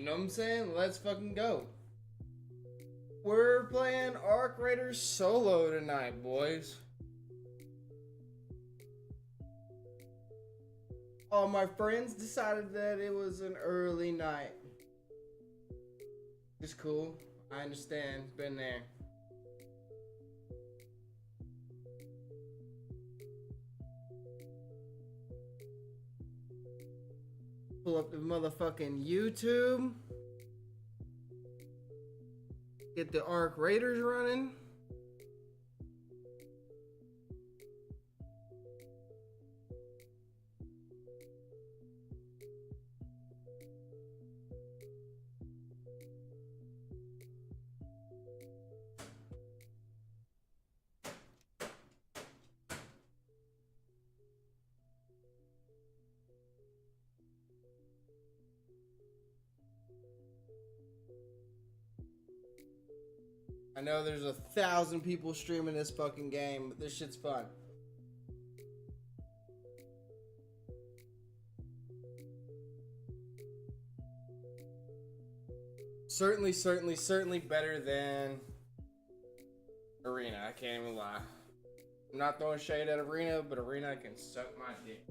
You know what I'm saying? Let's fucking go. We're playing Arc Raiders solo tonight, boys. All my friends decided that it was an early night. It's cool. I understand. Been there. Pull up the motherfucking YouTube. Get the Arc Raiders running. I know there's 1,000 people streaming this fucking game, but this shit's fun. Certainly better than Arena. I can't even lie. I'm not throwing shade at Arena, but Arena can suck my dick.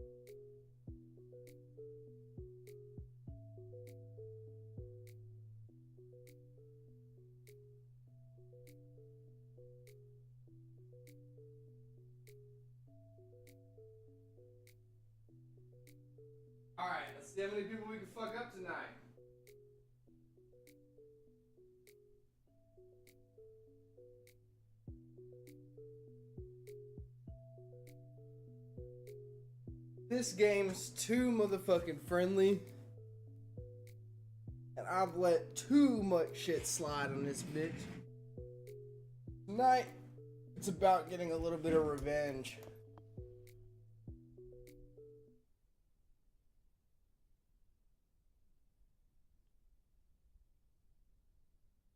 Alright, let's see how many people we can fuck up tonight. This game's too motherfucking friendly. And I've let too much shit slide on this bitch. Tonight, it's about getting a little bit of revenge.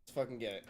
Let's fucking get it.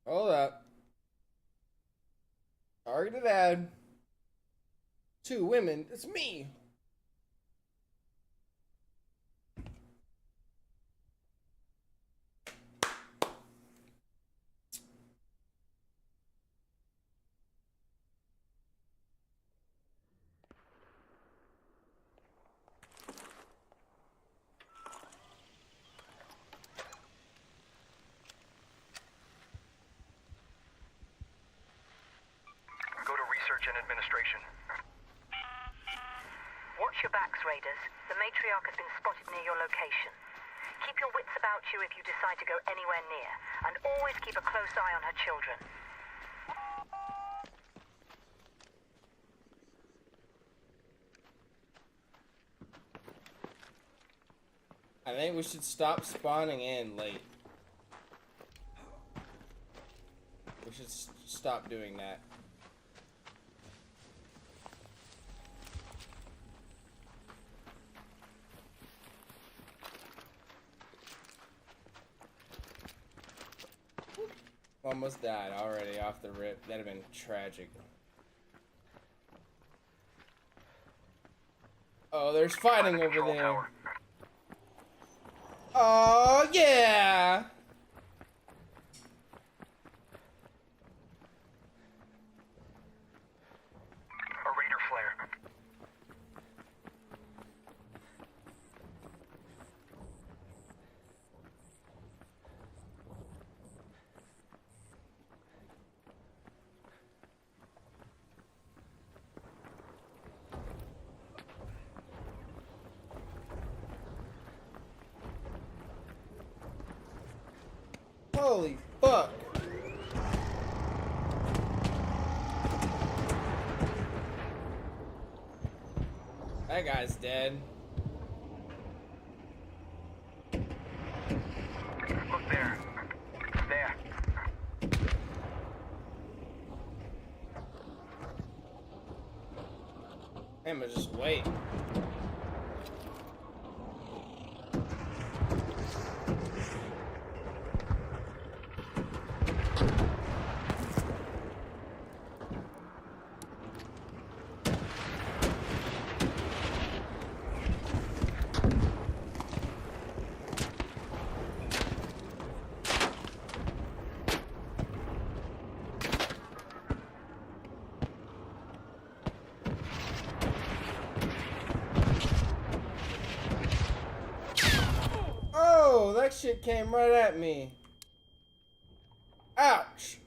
Hold up. Sorry to dad. 2 women, it's me. Research and Administration. Watch your backs, Raiders. The Matriarch has been spotted near your location. Keep your wits about you if you decide to go anywhere near, and always keep a close eye on her children. I think we should stop spawning in late. We should stop doing that. Almost died already off the rip. That'd have been tragic. Oh, there's fighting over there. Tower. Oh, yeah! A Raider flare. Holy fuck. That guy's dead. Look there. There. I'm gonna just wait. Oh, that shit came right at me. Ouch.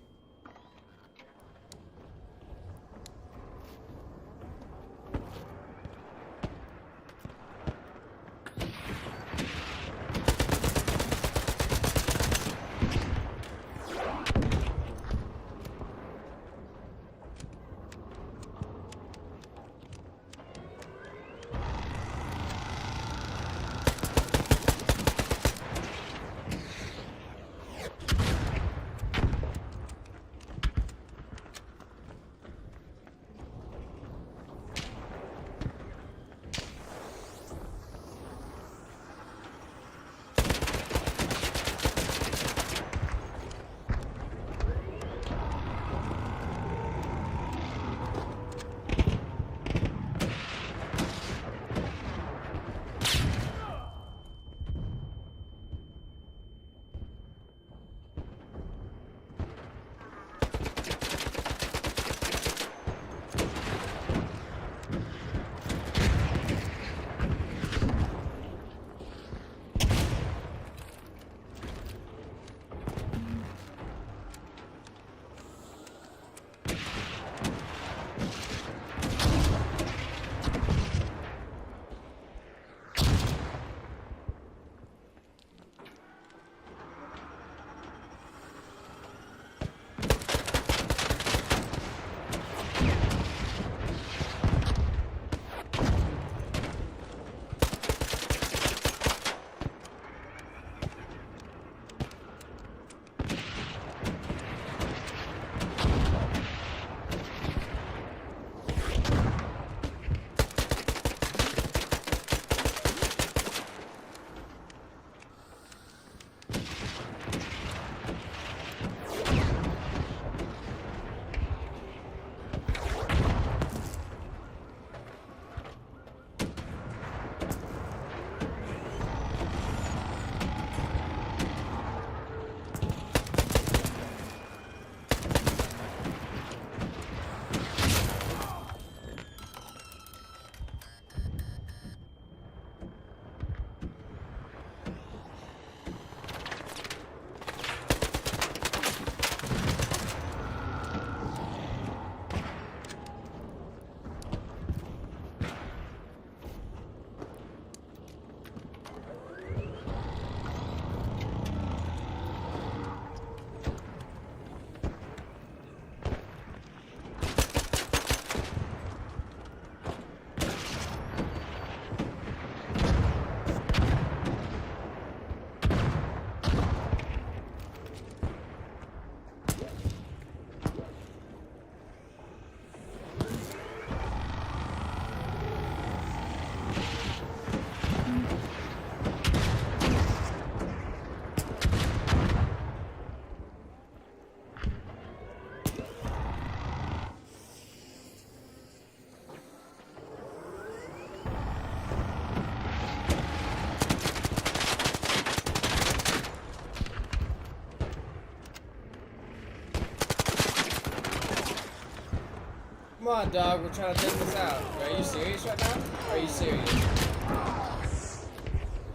Come on, dog. We're trying to take this out. Are you serious right now? Are you serious?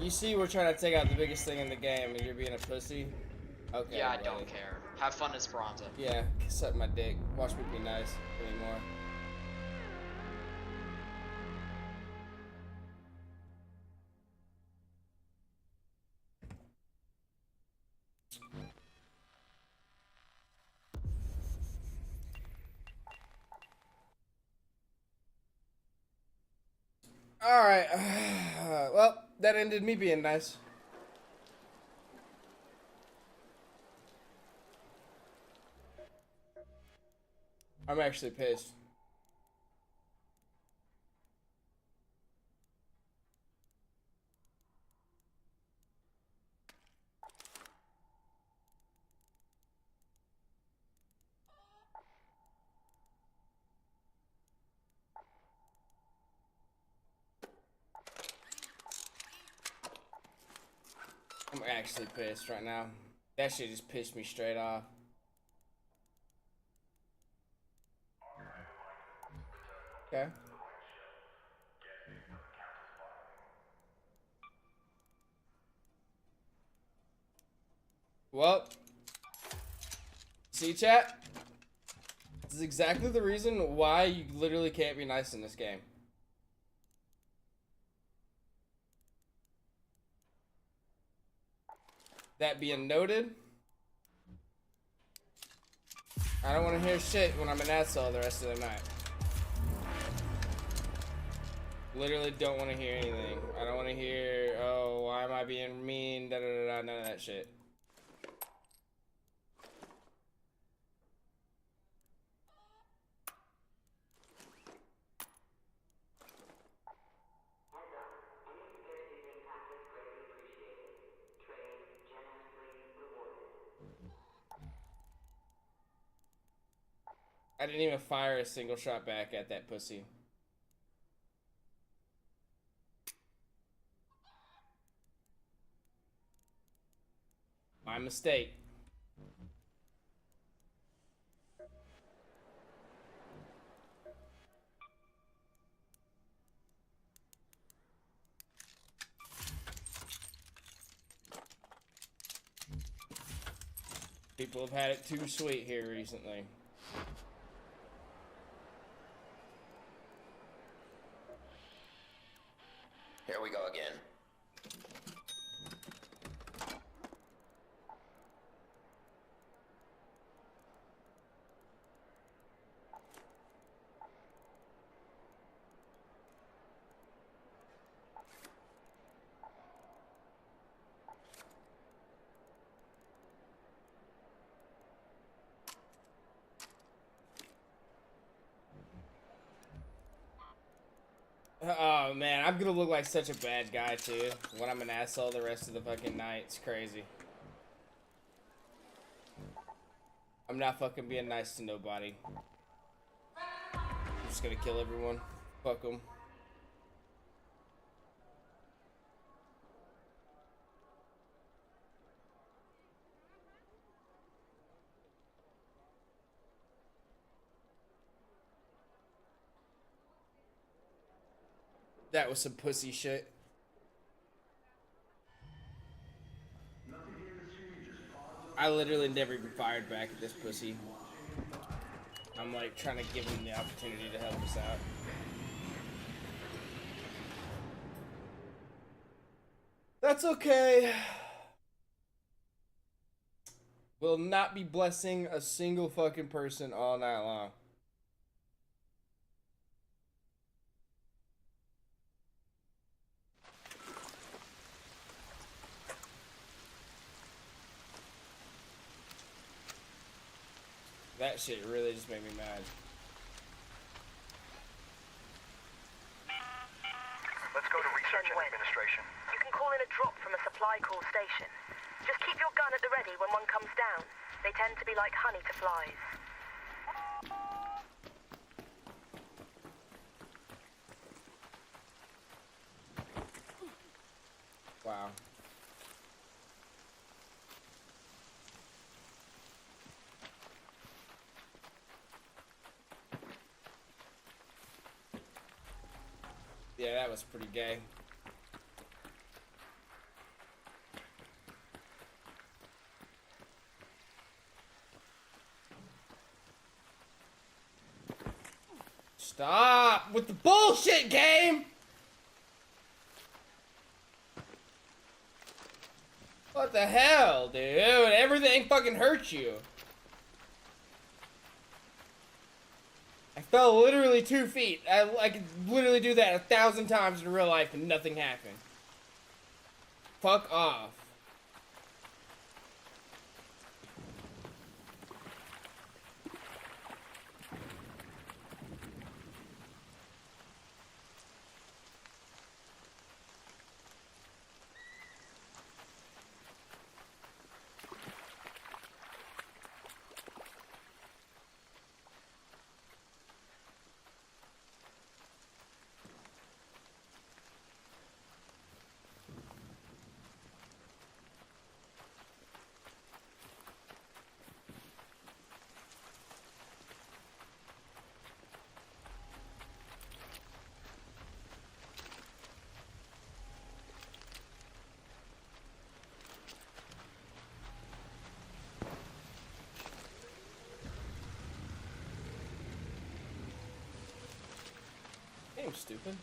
You see we're trying to take out the biggest thing in the game and you're being a pussy? Okay. Yeah, I buddy. don't care. Have fun, Esperanza. Yeah, suck my dick. Watch me be nice anymore. Alright. Well, that ended me being nice. I'm actually pissed. I'm actually pissed right now. That shit just pissed me straight off. Okay. Well, see, chat? This is exactly the reason why you literally can't be nice in this game. That being noted, I don't want to hear shit when I'm an asshole the rest of the night. Literally don't want to hear anything. I don't want to hear, oh, why am I being mean, da da da da, none of that shit. I didn't even fire a single shot back at that pussy. My mistake. People have had it too sweet here recently. Here we go again. Oh man, I'm gonna look like such a bad guy too when I'm an asshole the rest of the fucking night. It's crazy. I'm not fucking being nice to nobody. I'm just gonna kill everyone. Fuck them. That was some pussy shit. I literally never even fired back at this pussy. I'm like trying to give him the opportunity to help us out. That's okay. Will not be blessing a single fucking person all night long. That shit really just made me mad. Let's go to research and administration. You can call in a drop from a supply call station. Just keep your gun at the ready when one comes down. They tend to be like honey to flies. Wow. Yeah, that was pretty gay. Stop with the bullshit, game! What the hell, dude? Everything fucking hurts you. I Fell literally 2 feet. I could literally do that 1,000 times in real life and nothing happened. Fuck off. Game's stupid.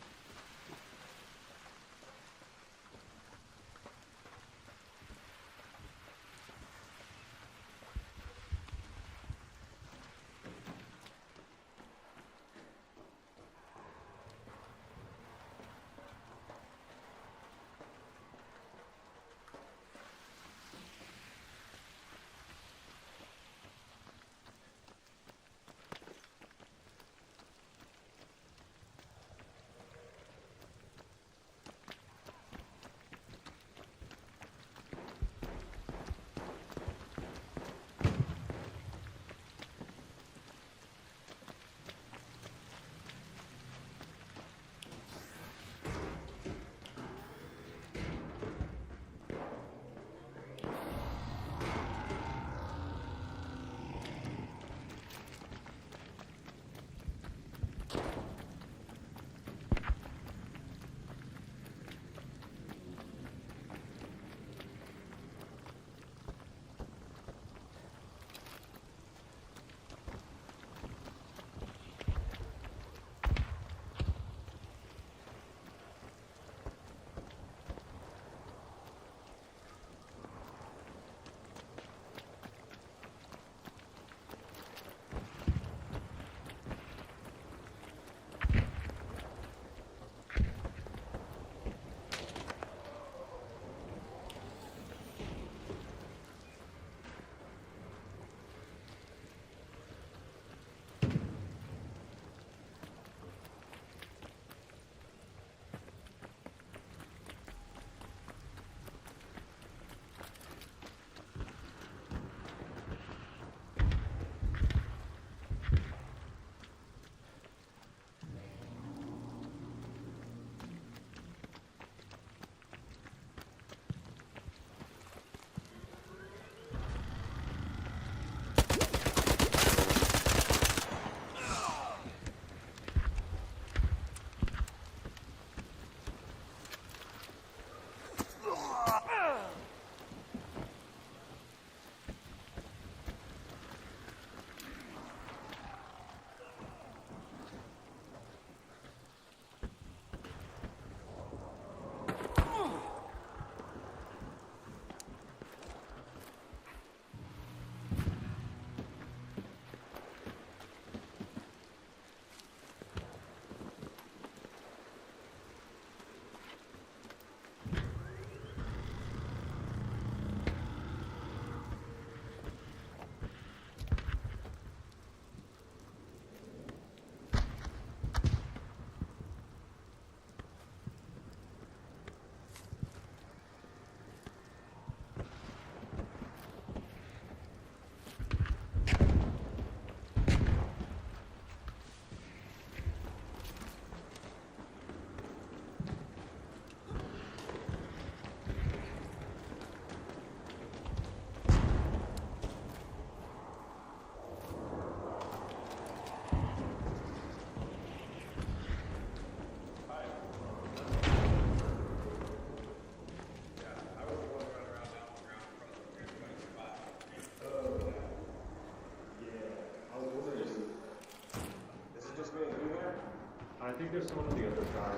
think there's someone on the other side.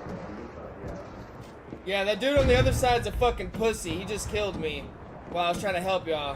Yeah. Yeah, that dude on the other side's a fucking pussy. He just killed me while I was trying to help y'all.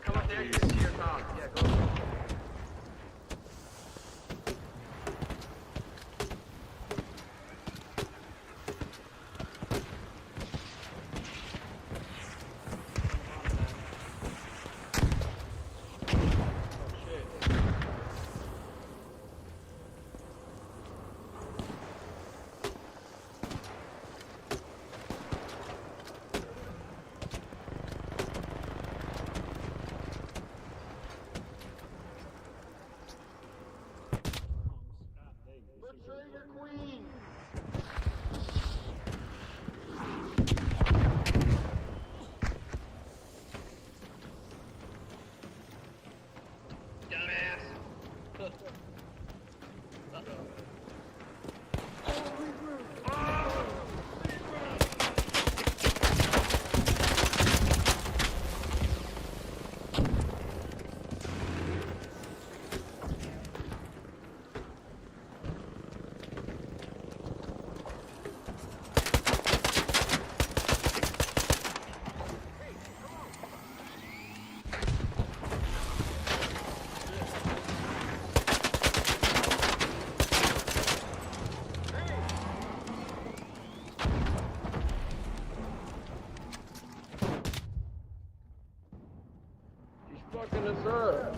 come up there, you can see your top. Yeah, go. Fucking us up.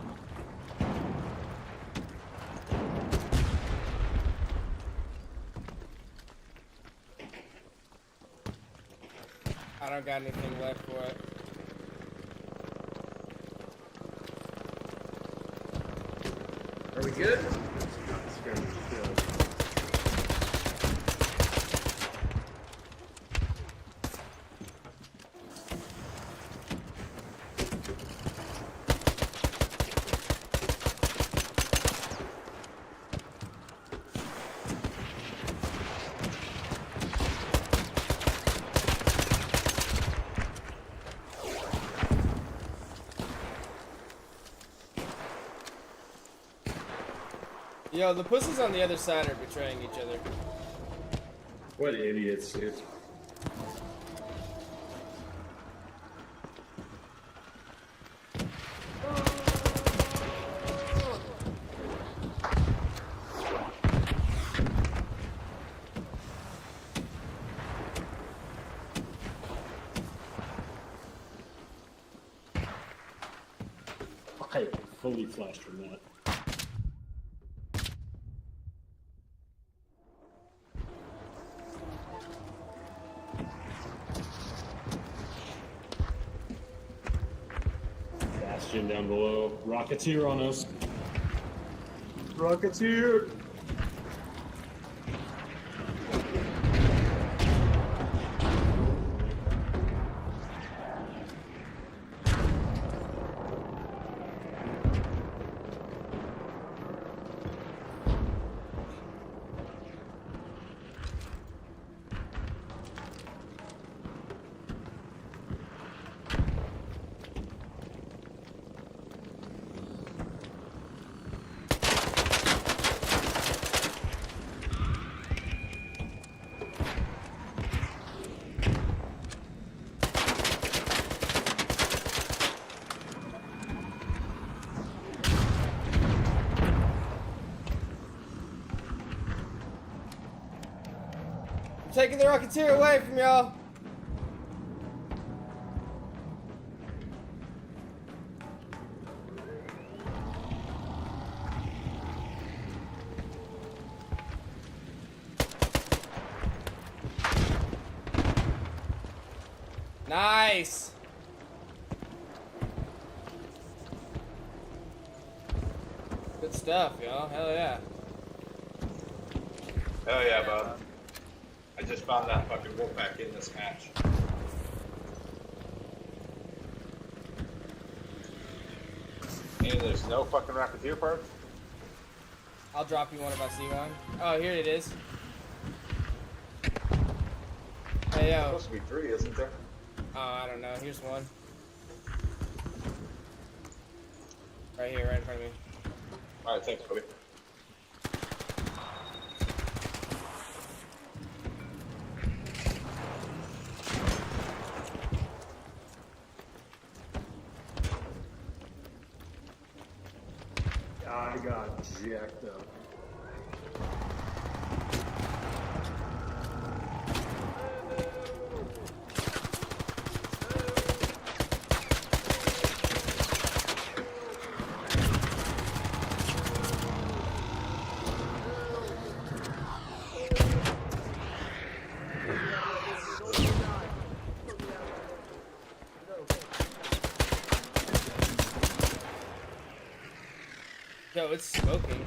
I don't got anything left for it. Are we good? Yo, the pussies on the other side are betraying each other. What idiots, dude. I fully flashed from that. Bastion down below. Rocketeer on us. Rocketeer! Taking the Rocketeer away from y'all. Nice. Good stuff, y'all. Hell yeah. Hell yeah, bud. I just found that fucking wolf pack in this match. And there's no fucking Rocketeer parts? I'll drop you one if I see one. Oh, here it is. Hey, yo. Supposed to be 3, isn't there? Oh, I don't know. Here's one. Right here, right in front of me. Alright, thanks, buddy. got jacked up. Yo, it's smoking.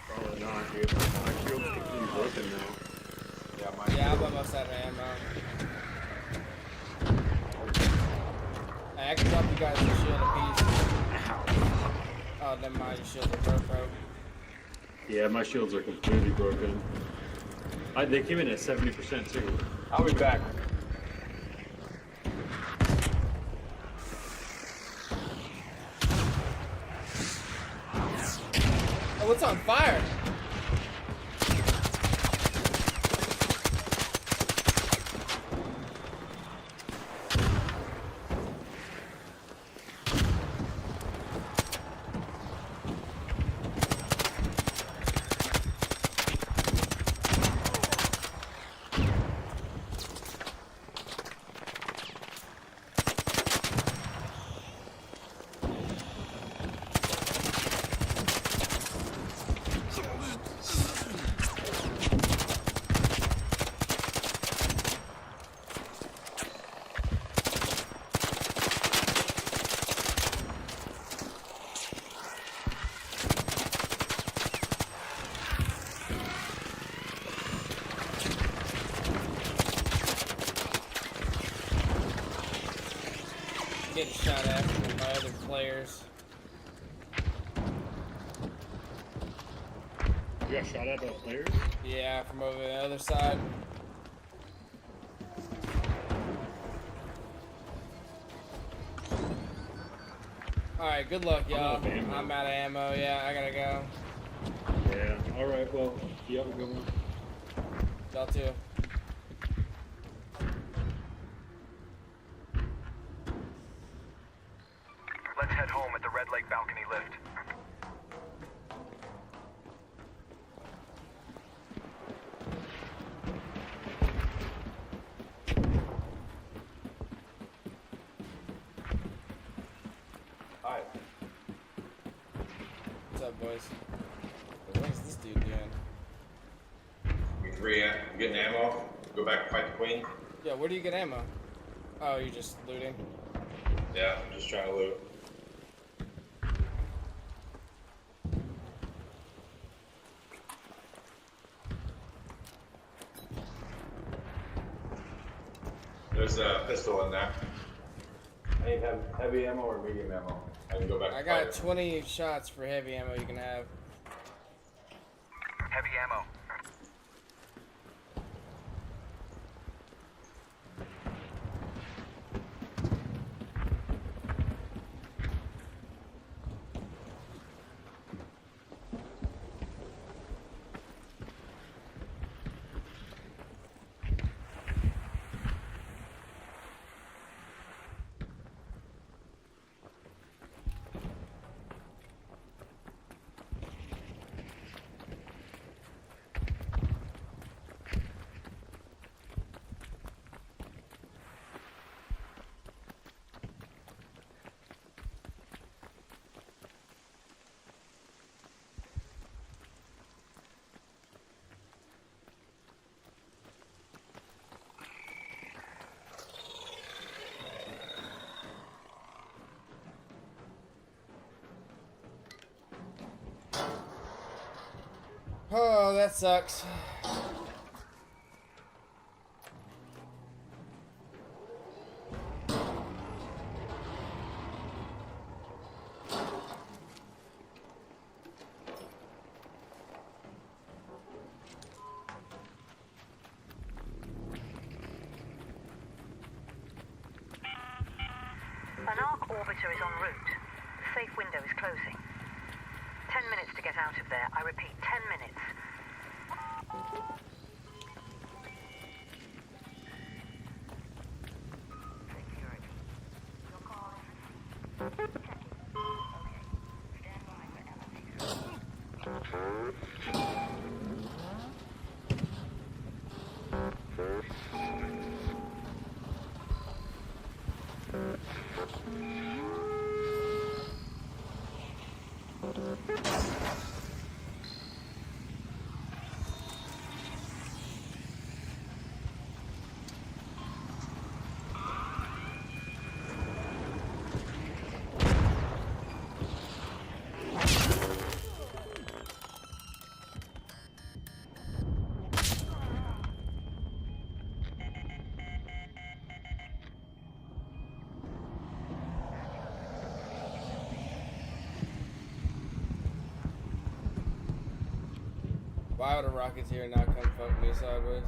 Probably not, dude. My shield's completely broken now. Yeah, mine. Yeah, I'm almost out of ammo. Hey, I can drop you guys a shield apiece. Oh, never mind, your shields are broke, bro. Yeah, my shields are completely broken. They came in at 70% too. I'll be back. Oh, what's on fire? Getting shot at by other players. You got shot at by players? Yeah, from over the other side. Alright, good luck, y'all. out of ammo. I'm out of ammo. Yeah, I gotta go. Yeah. Alright, well, you have a good one. Y'all too. Let's head home at the Red Lake balcony lift. Hi. What's up, boys? What is this dude doing? Getting ammo. Go back and fight the queen. Yo, where do you get ammo? Oh, you're just looting. Yeah, I'm just trying to loot. There's a pistol in there. I need heavy ammo or medium ammo. I can go back. I and got fight it. 20 shots for heavy ammo you can have. Heavy ammo. Oh, that sucks. An arc orbiter is en route. The safe window is closing. 10 minutes to get out of there. I repeat, 10 minutes. Security. Your call is received. Checking. Okay. Stand by for Why would a Rocketeer not come fuck me sideways?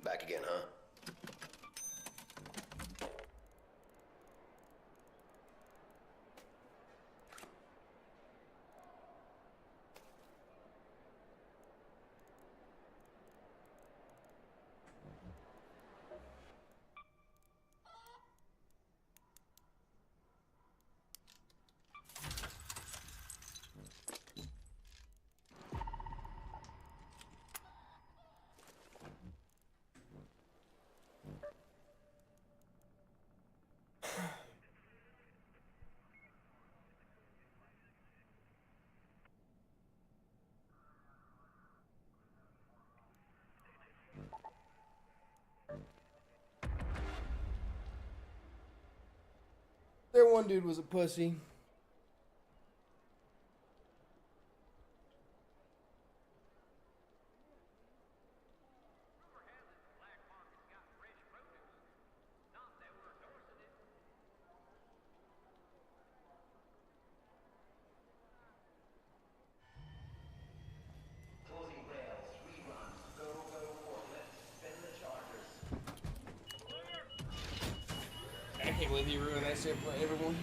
Back again, huh? That one dude was a pussy. Closing rails, reruns, go, forklifts, spin the chargers. I can't believe you ruined that shit for everyone.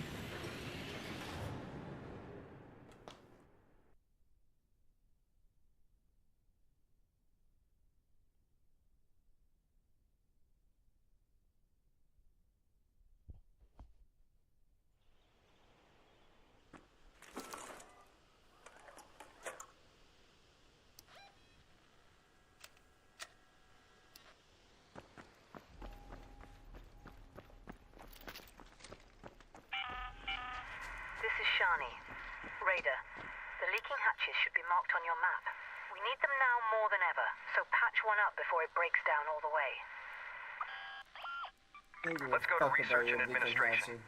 This is Shani. Raider, the leaking hatches should be marked on your map. We need them now more than ever, so patch one up before it breaks down all the way. Let's go to research and administration.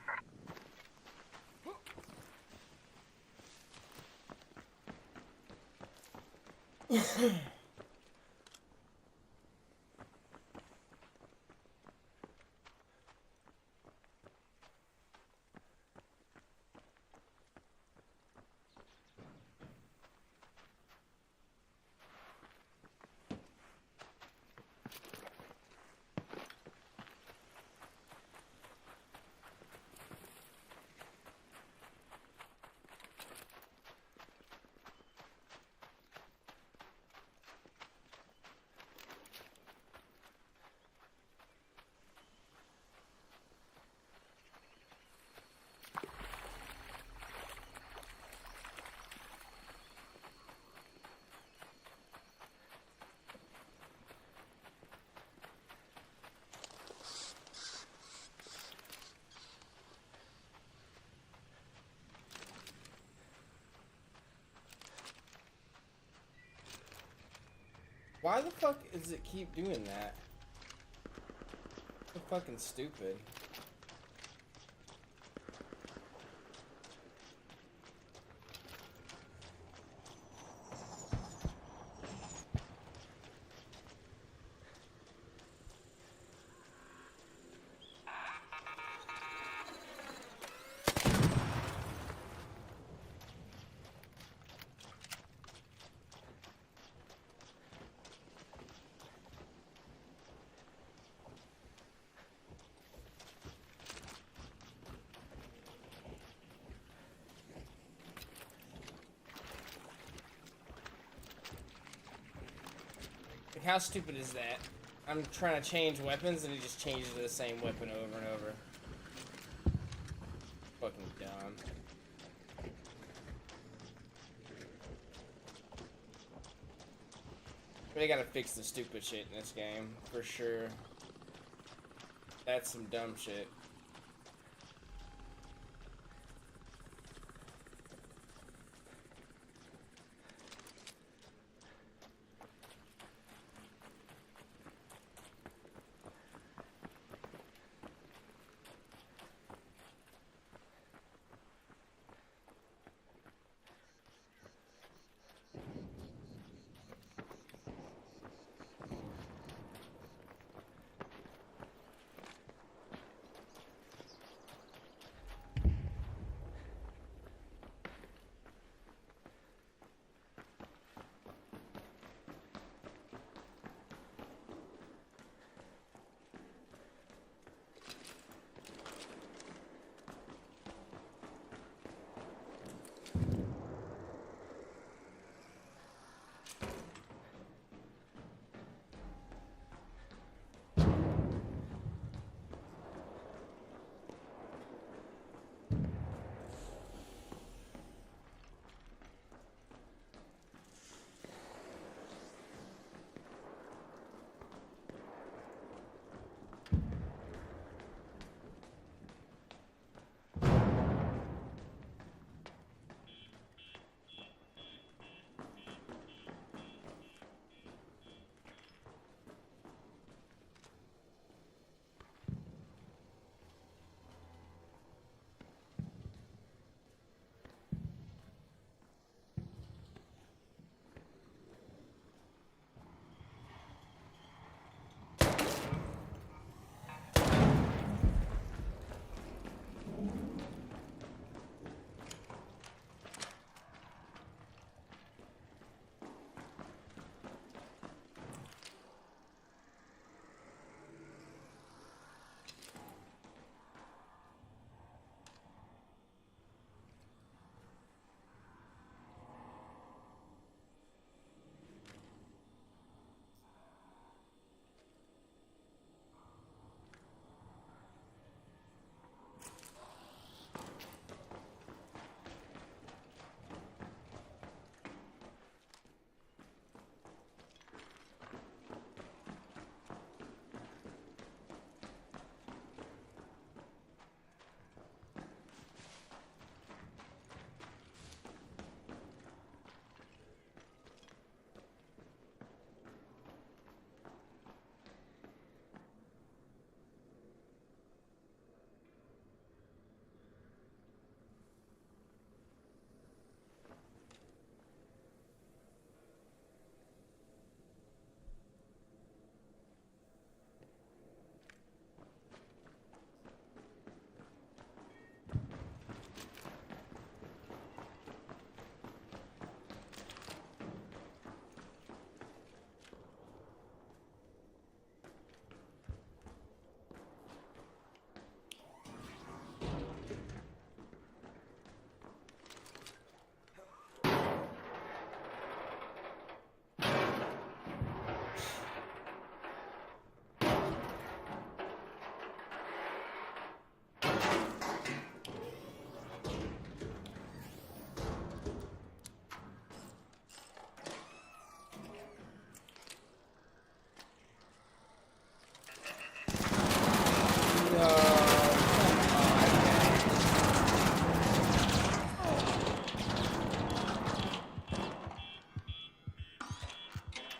Why the fuck does it keep doing that? So fucking stupid. Like, how stupid is that? I'm trying to change weapons and it just changes to the same weapon over and over. Fucking dumb. They gotta fix the stupid shit in this game, for sure. That's some dumb shit.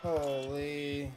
Holy.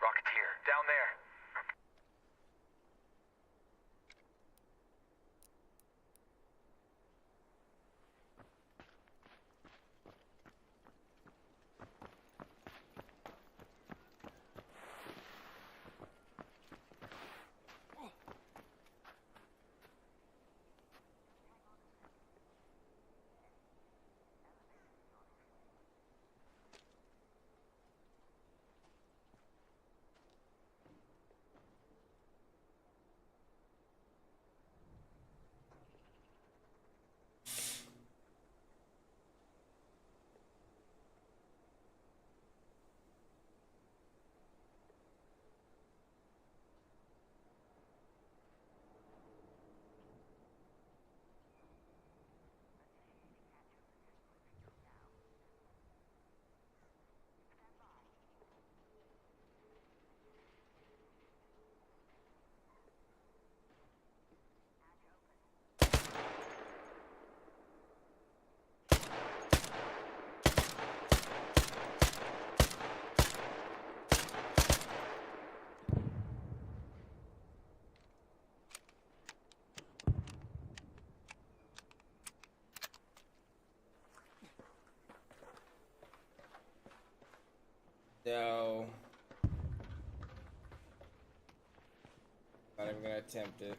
Rocketeer, down there. No. Not even gonna attempt it.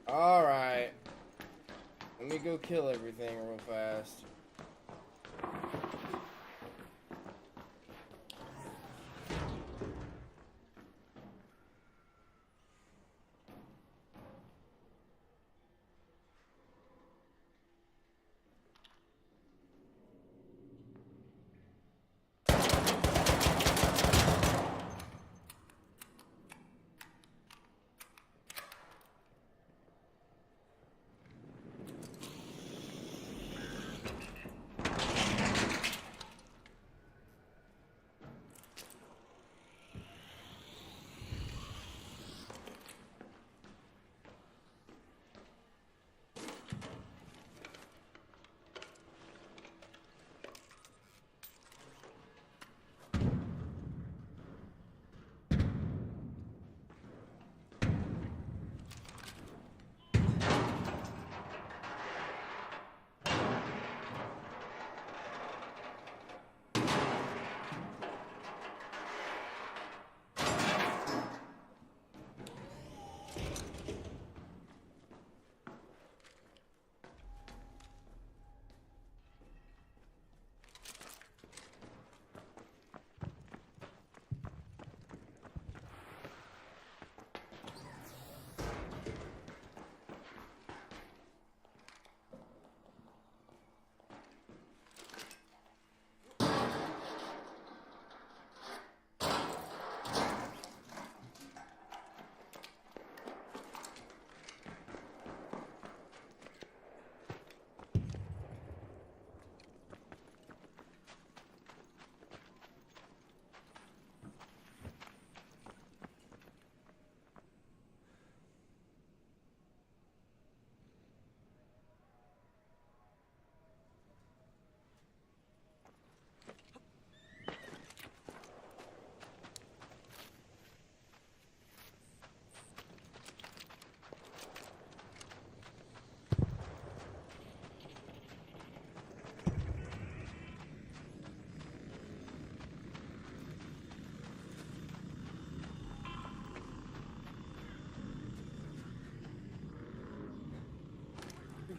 Alright. Let me go kill everything real fast.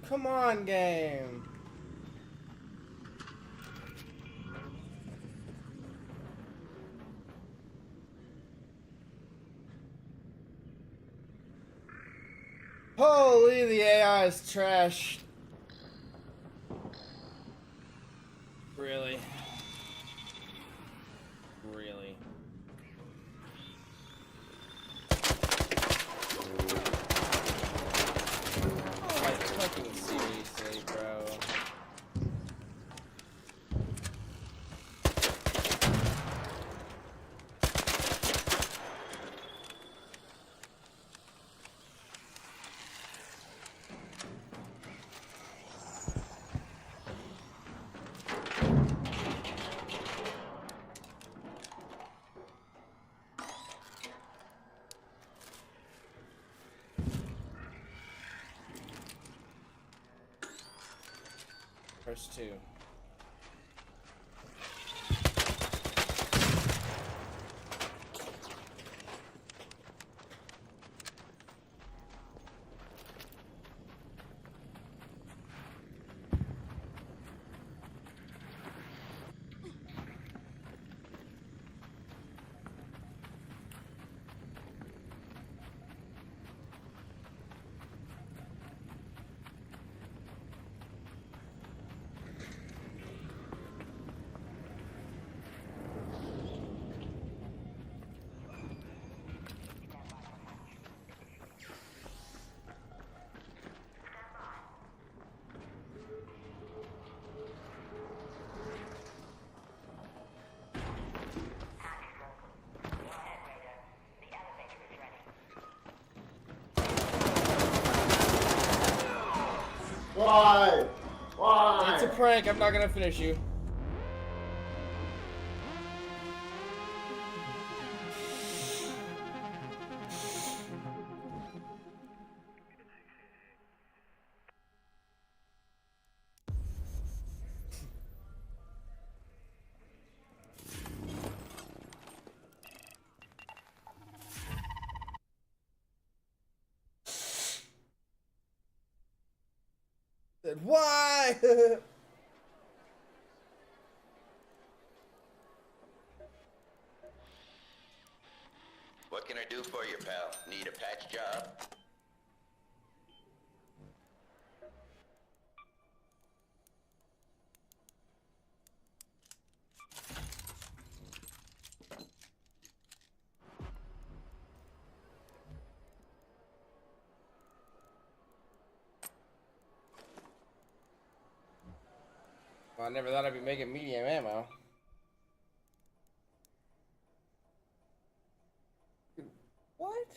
Come on, game. Holy, the AI is trash. Really? Really? Oh, like fucking seriously, bro. First two. Why? Why? It's a prank. I'm not gonna finish you. Said, why? What can I do for you, pal? Need a patch job? Well, I never thought I'd be making medium ammo. What?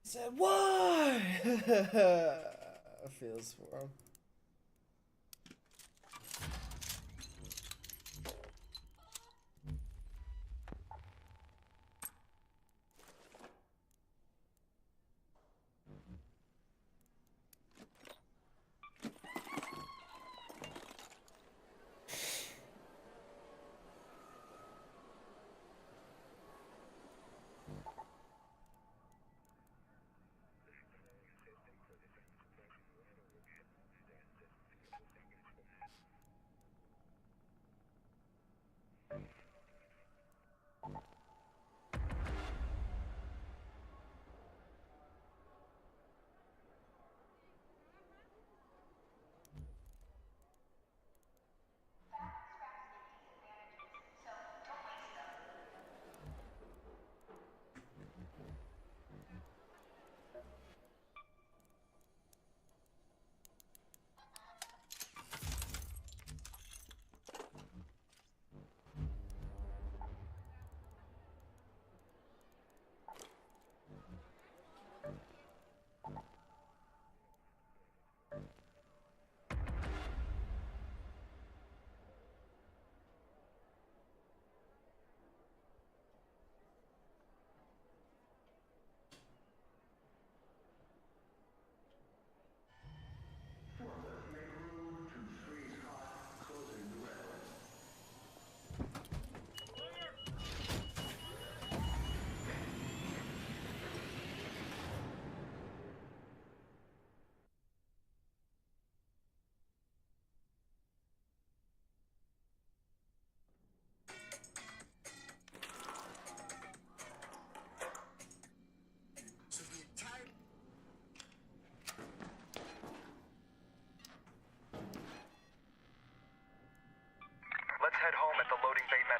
Said, why? Feels for him.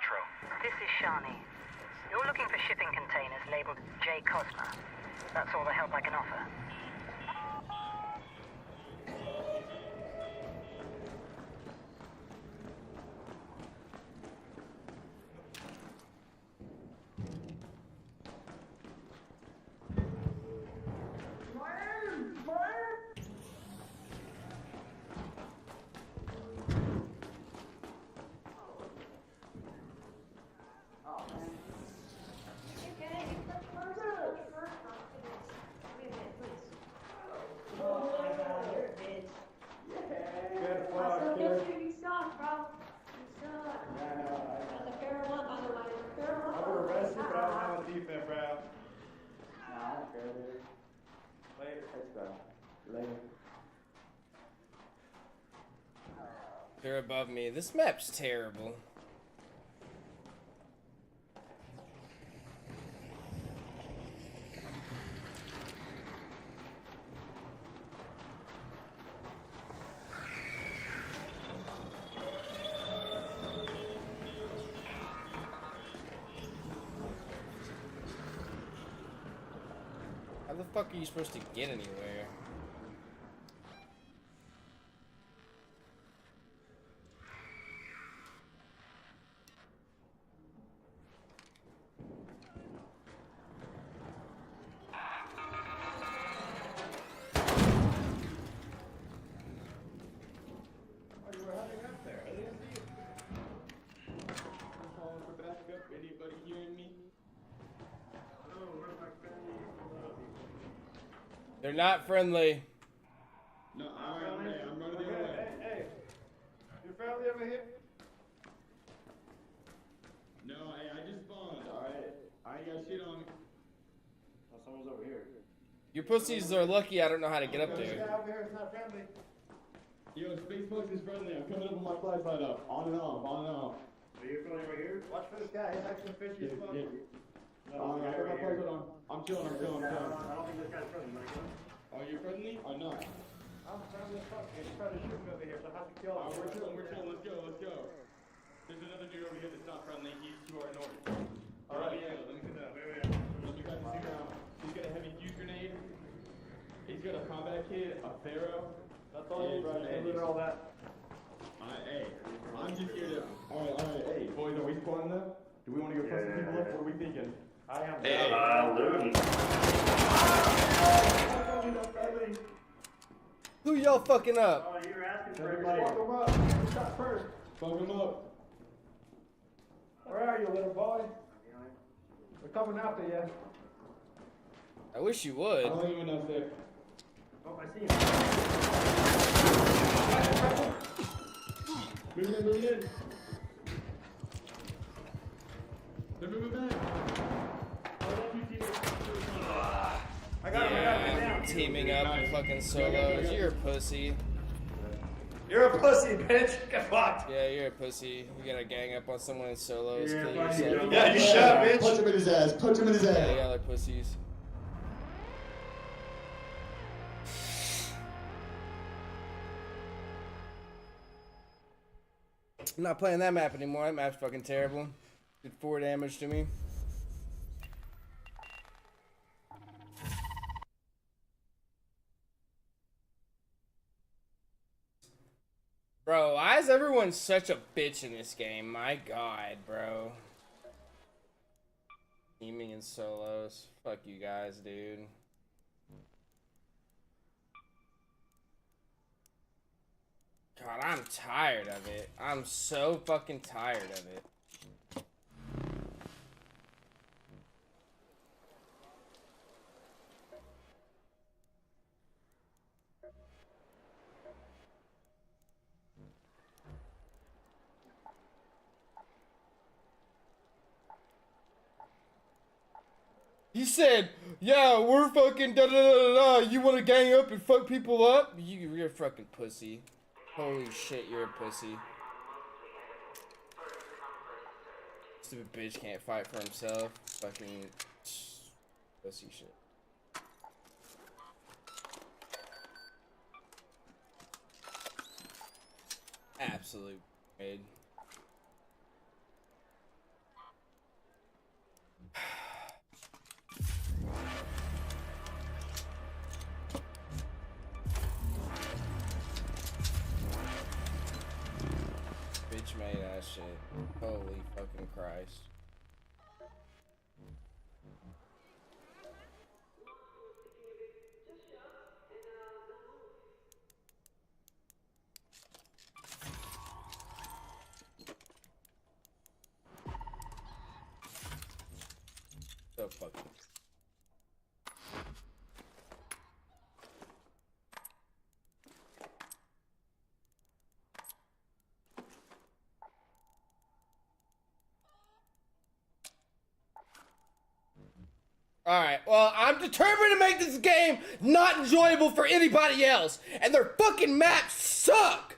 Metro. This is Shani. You're looking for shipping containers labeled J. Cosma. That's all the help I can offer. They're above me. This map's terrible. How the fuck are you supposed to get anywhere? They're not friendly. No, I'm running the other way. Hey, your family over here? No, I just spawned. Alright. I ain't got shit on me. Oh, someone's over here. Your pussies are lucky I don't know how to get up This there. guy over here is not friendly. Yo, Space Fox is friendly. I'm coming up with my flashlight up. On and off, on and off. Are you friendly over here? Watch for this guy. He's actually fishy as fuck. I got my flashlight on. I'm chilling. I don't think this guy's friendly. You wanna kill him? Are you friendly or not? I'm friendly as fuck. He's trying to shoot me over here, so I have to kill him. We're chilling. Let's go. There's another dude over here that's not friendly. He's to our north. Alright, Yeah, let me see that. Wait. Let me grab the see now. He's got a heavy fuse grenade. He's got a combat kit, a Pharaoh. That's all you need, right? Hey, Look at all that. Hey, I'm just here to. Alright. Hey, boys, are we spawning them? Do we want to go press some people up? What are we thinking? I am. Who y'all fucking up? Oh, you're asking for everybody. Fuck him up. Who shot first? Fuck him up. Where are you, little boy? We're coming after you. I wish you I would. don't even know if Oh, I see him. Move in. They're moving back. I got him. Yeah, teaming up with fucking solos. You're a pussy. You're a pussy, bitch. Get fucked. Yeah, you're a pussy. You gotta gang up on someone in solos, kill yourself. Yeah, you should, bitch. Punch him in his ass. Yeah, y'all are pussies. I'm not playing that map anymore. That map's fucking terrible. Did 4 damage to me. Bro, why is everyone such a bitch in this game? My god, bro. Teaming in solos. Fuck you guys, dude. God, I'm tired of it. I'm so fucking tired of it. He said, yeah, we're fucking da da da da da. You wanna gang up and fuck people up? You're a fucking pussy. Holy shit, you're a pussy. Stupid bitch can't fight for himself. Fucking pussy shit. Absolute grade. Holy fucking Christ. So fucking. Alright, well, I'm determined to make this game not enjoyable for anybody else, and their fucking maps suck!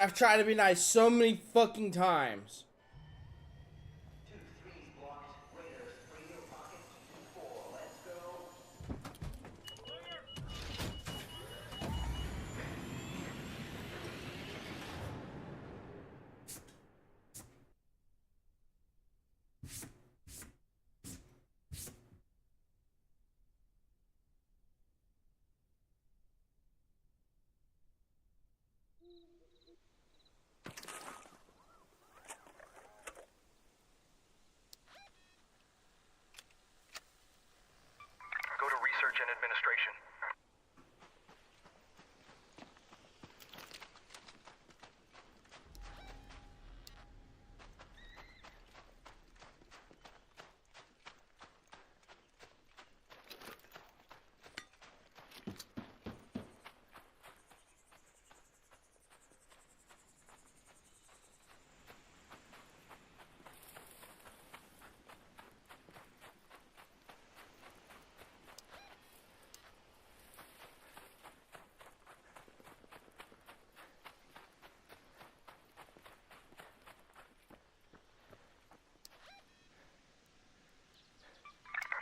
I've tried to be nice so many fucking times. 2-3's blocked. Raiders, radio pocket 2-4. Let's go. Go to research and administration.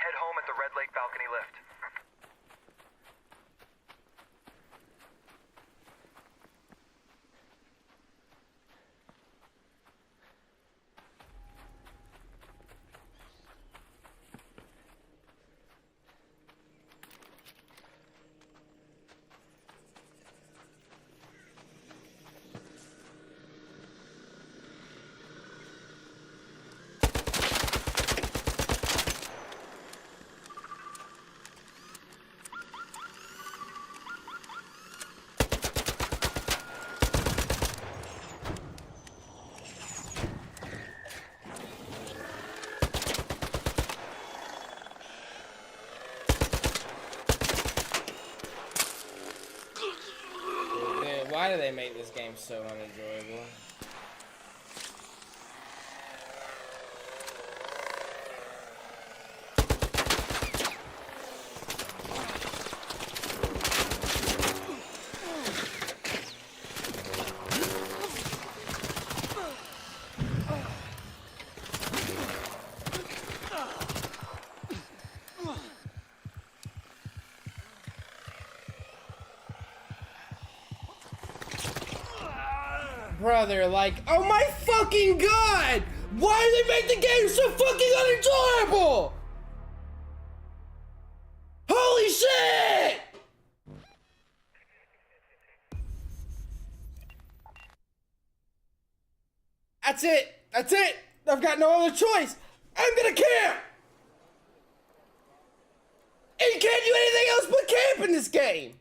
Head home at the Red Lake balcony lift. Dude, why do they make this game so unenjoyable? Brother, like, oh my fucking god! Why do they make the game so fucking unenjoyable? Holy shit! That's it. That's it. I've got no other choice. I'm gonna camp! And you can't do anything else but camp in this game!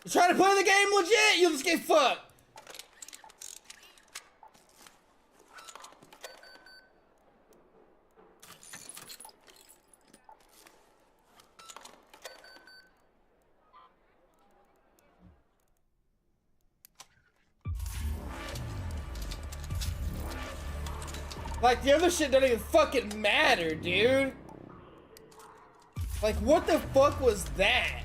You try to play the game legit, you'll just get fucked. Like, the other shit doesn't even fucking matter, dude. Like, what the fuck was that?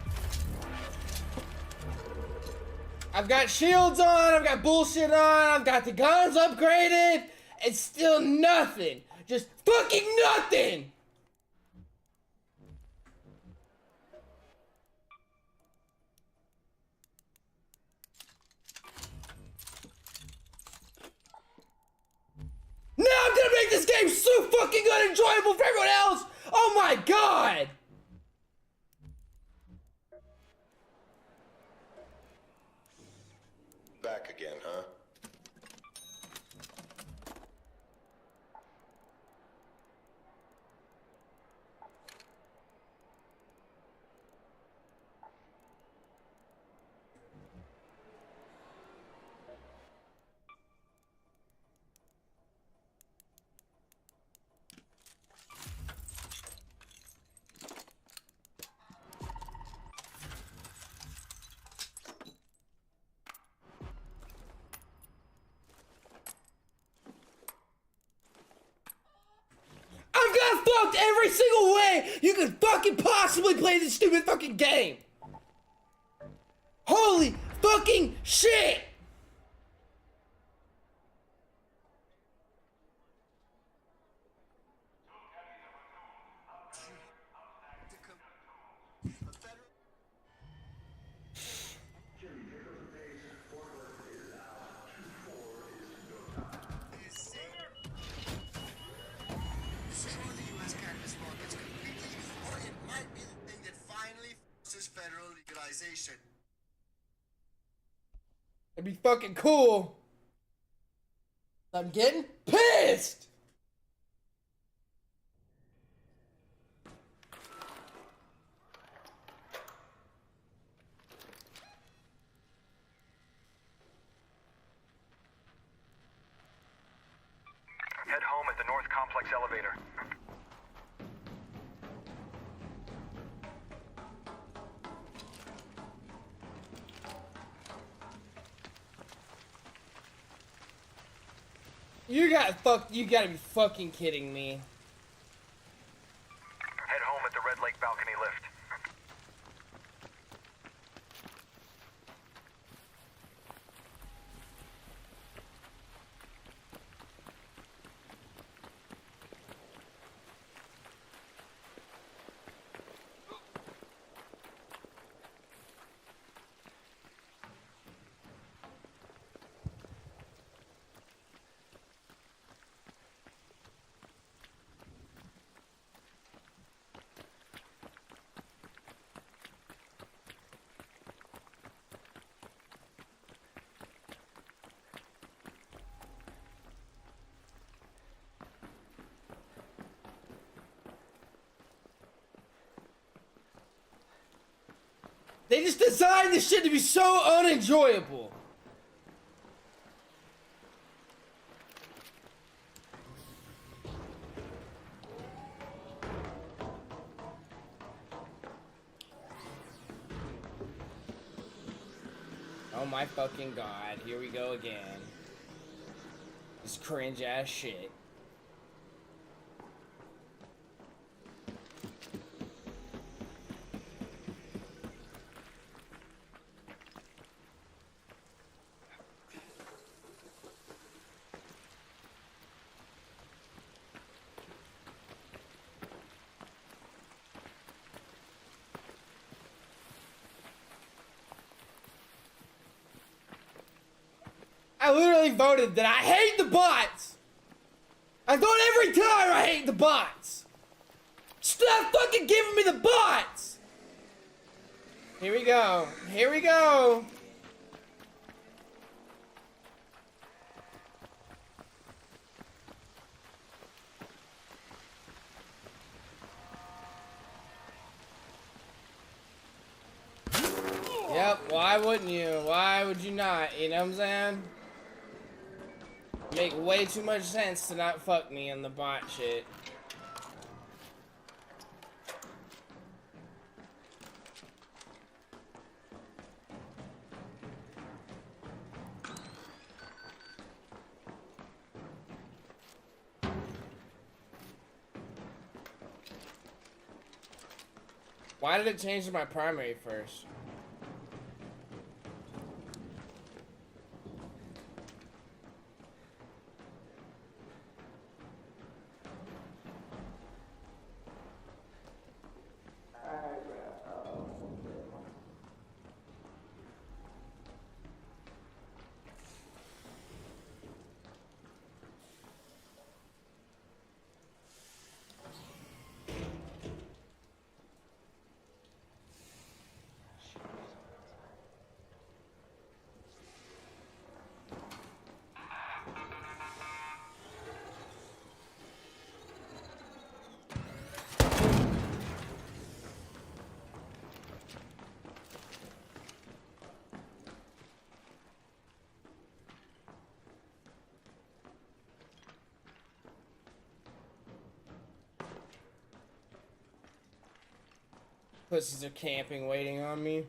I've got shields on, I've got bullshit on, I've got the guns upgraded, It's still nothing. Just fucking nothing. Now I'm gonna make this game so fucking unenjoyable for everyone else! Oh my god! Back again, huh? I've got fucked every single way you could fucking possibly play this stupid fucking game! Holy fucking shit! Federal legalization. It'd be fucking cool. I'm getting pissed! Head home at the North Complex elevator. You gotta be fucking kidding me. Head home at the Red Lake balcony lift. They just designed this shit to be so unenjoyable. Oh my fucking god, here we go again. This cringe ass shit. I literally voted that I hate the bots. I vote every time I hate the bots. Stop fucking giving me the bots. Here we go. Here we go. Yep, why wouldn't you? Why would you not? You know what I'm saying? Make way too much sense to not fuck me on the bot shit. Why did it change to my primary first? Pussies are camping, waiting on me.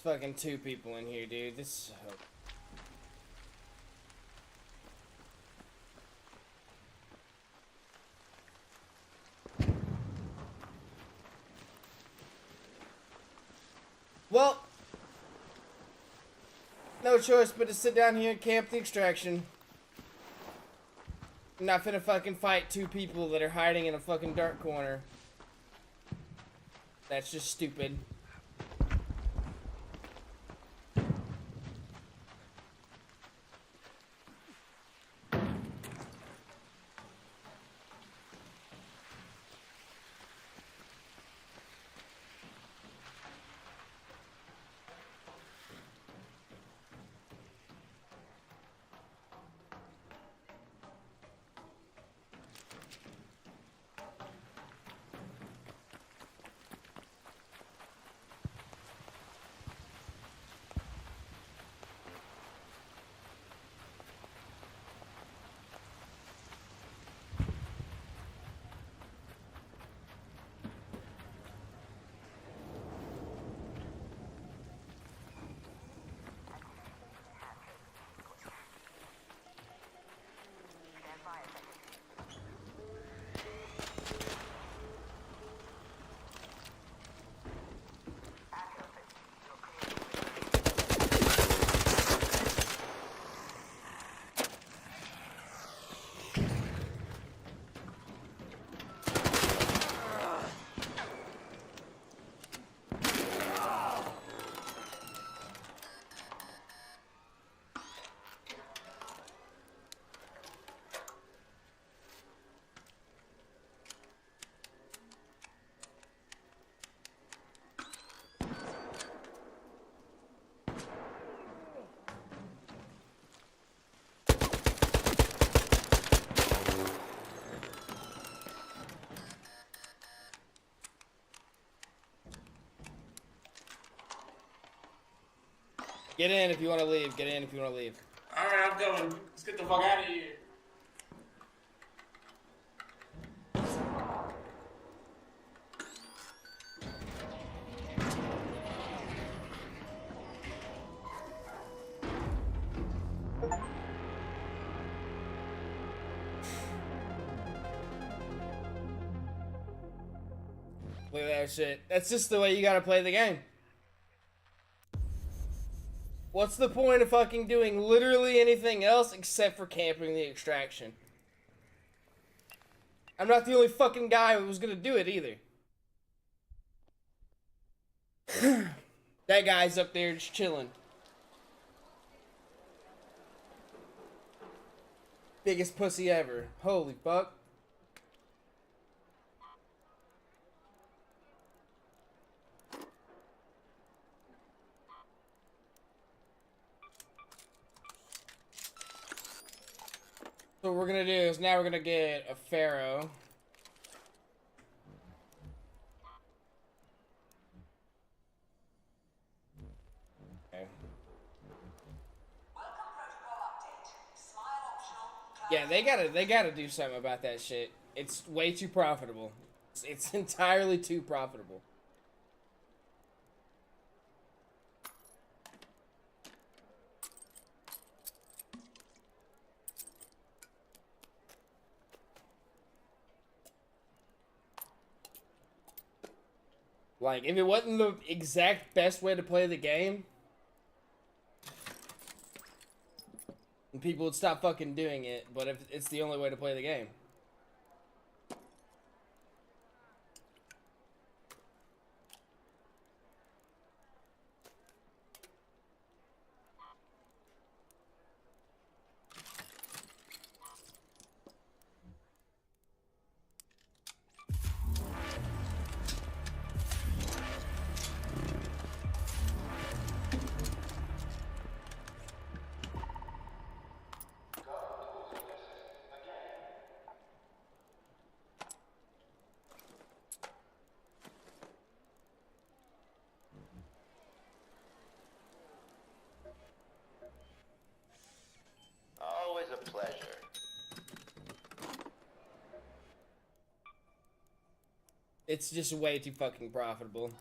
Fucking 2 people in here, dude. This is so... Well, no choice but to sit down here and camp the extraction. I'm not finna fucking fight 2 people that are hiding in a fucking dark corner. That's just stupid. Get in if you want to leave. Get in if you want to leave. Alright, I'm going. Let's get the fuck out of here. Look at that shit. That's just the way you gotta play the game. What's the point of fucking doing literally anything else except for camping the extraction? I'm not the only fucking guy who was gonna do it either. That guy's up there just chilling. Biggest pussy ever. Holy fuck. So what we're gonna do is now we're gonna get a pharaoh. Okay. Yeah, they gotta do something about that shit. It's way too profitable. It's entirely too profitable. Like, if it wasn't the exact best way to play the game, people would stop fucking doing it, but if it's the only way to play the game. It's just way too fucking profitable.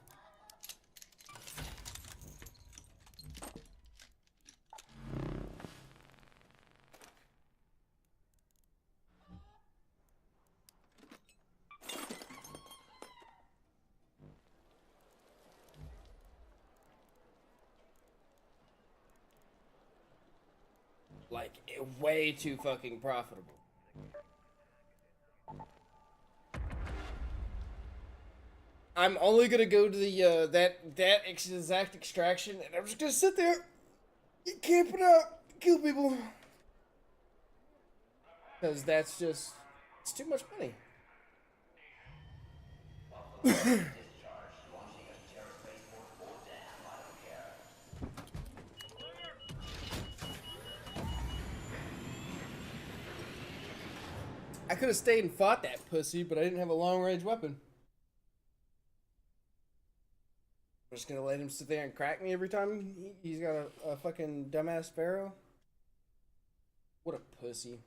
Like, way too fucking profitable. I'm only gonna go to the, that exact extraction, and I'm just gonna sit there, camp it out, kill people. Because that's just, it's too much money. I could have stayed and fought that pussy, but I didn't have a long-range weapon. I'm just gonna let him sit there and crack me every time he's got a fucking dumbass pharaoh. What a pussy.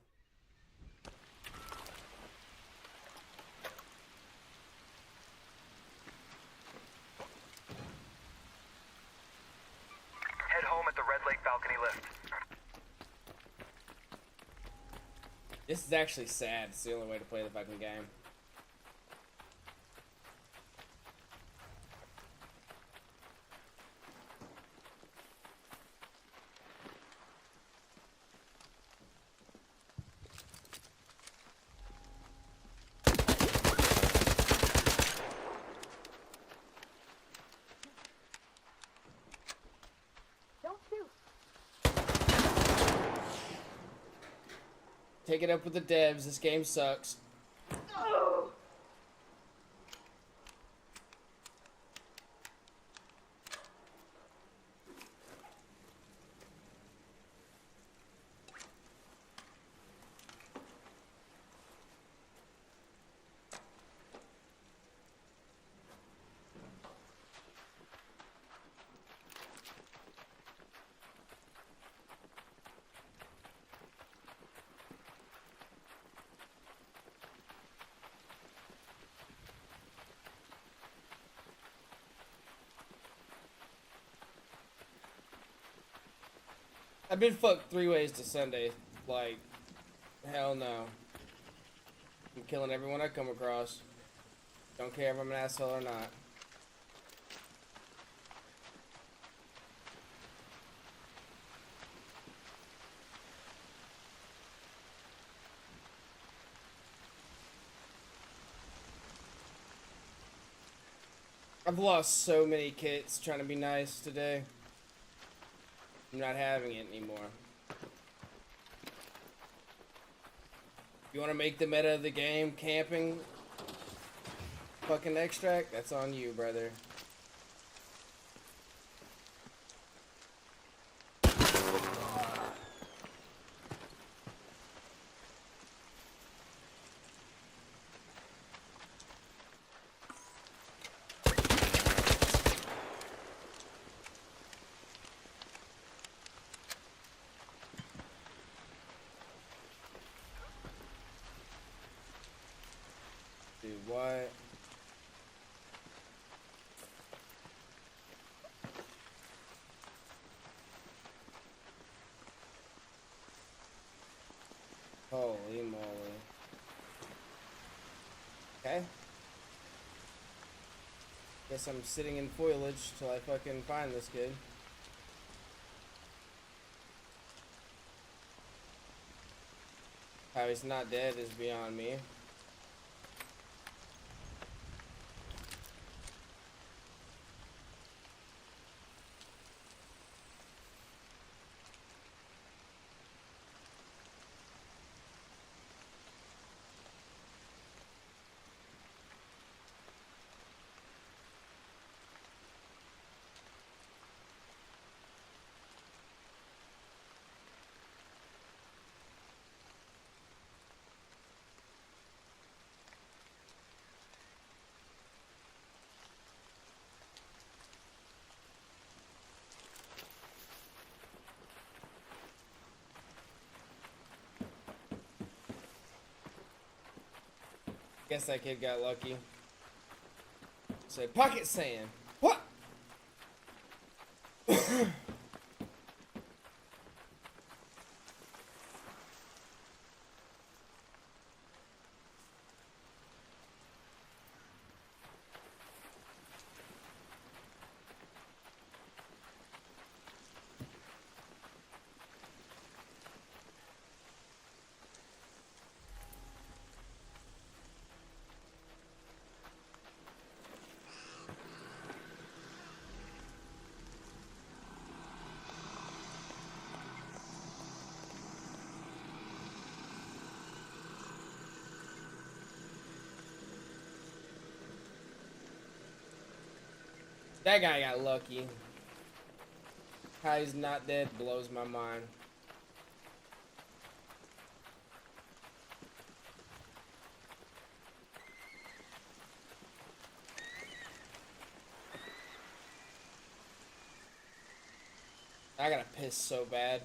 Head home at the Red Lake balcony lift. This is actually sad. It's the only way to play the fucking game. Don't shoot. Take it up with the devs. This game sucks. Oh. I've been fucked 3 ways to Sunday. Like, hell no. I'm killing everyone I come across. Don't care if I'm an asshole or not. I've lost so many kits trying to be nice today. I'm not having it anymore. You want to make the meta of the game camping fucking extract? That's on you, brother. Dude, what? Holy moly. Okay. Guess I'm sitting in foliage till I fucking find this kid. How he's not dead is beyond me. Guess that kid got lucky. say pocket sand. What? That guy got lucky. How he's not dead blows my mind. I gotta piss so bad.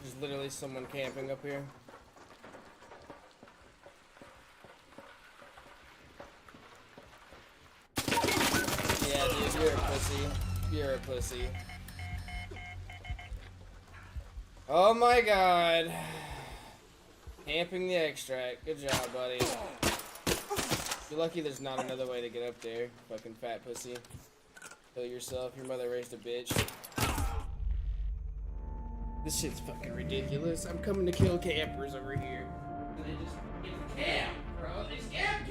There's literally someone camping up here. Yeah, dude, you're a pussy. You're a pussy. Oh my god. Camping the extract. Good job, buddy. You're lucky there's not another way to get up there. Fucking fat pussy. Kill yourself. Your mother raised a bitch. This shit's fucking ridiculous. I'm coming to kill campers over here. And they just camp, bro. They just camp.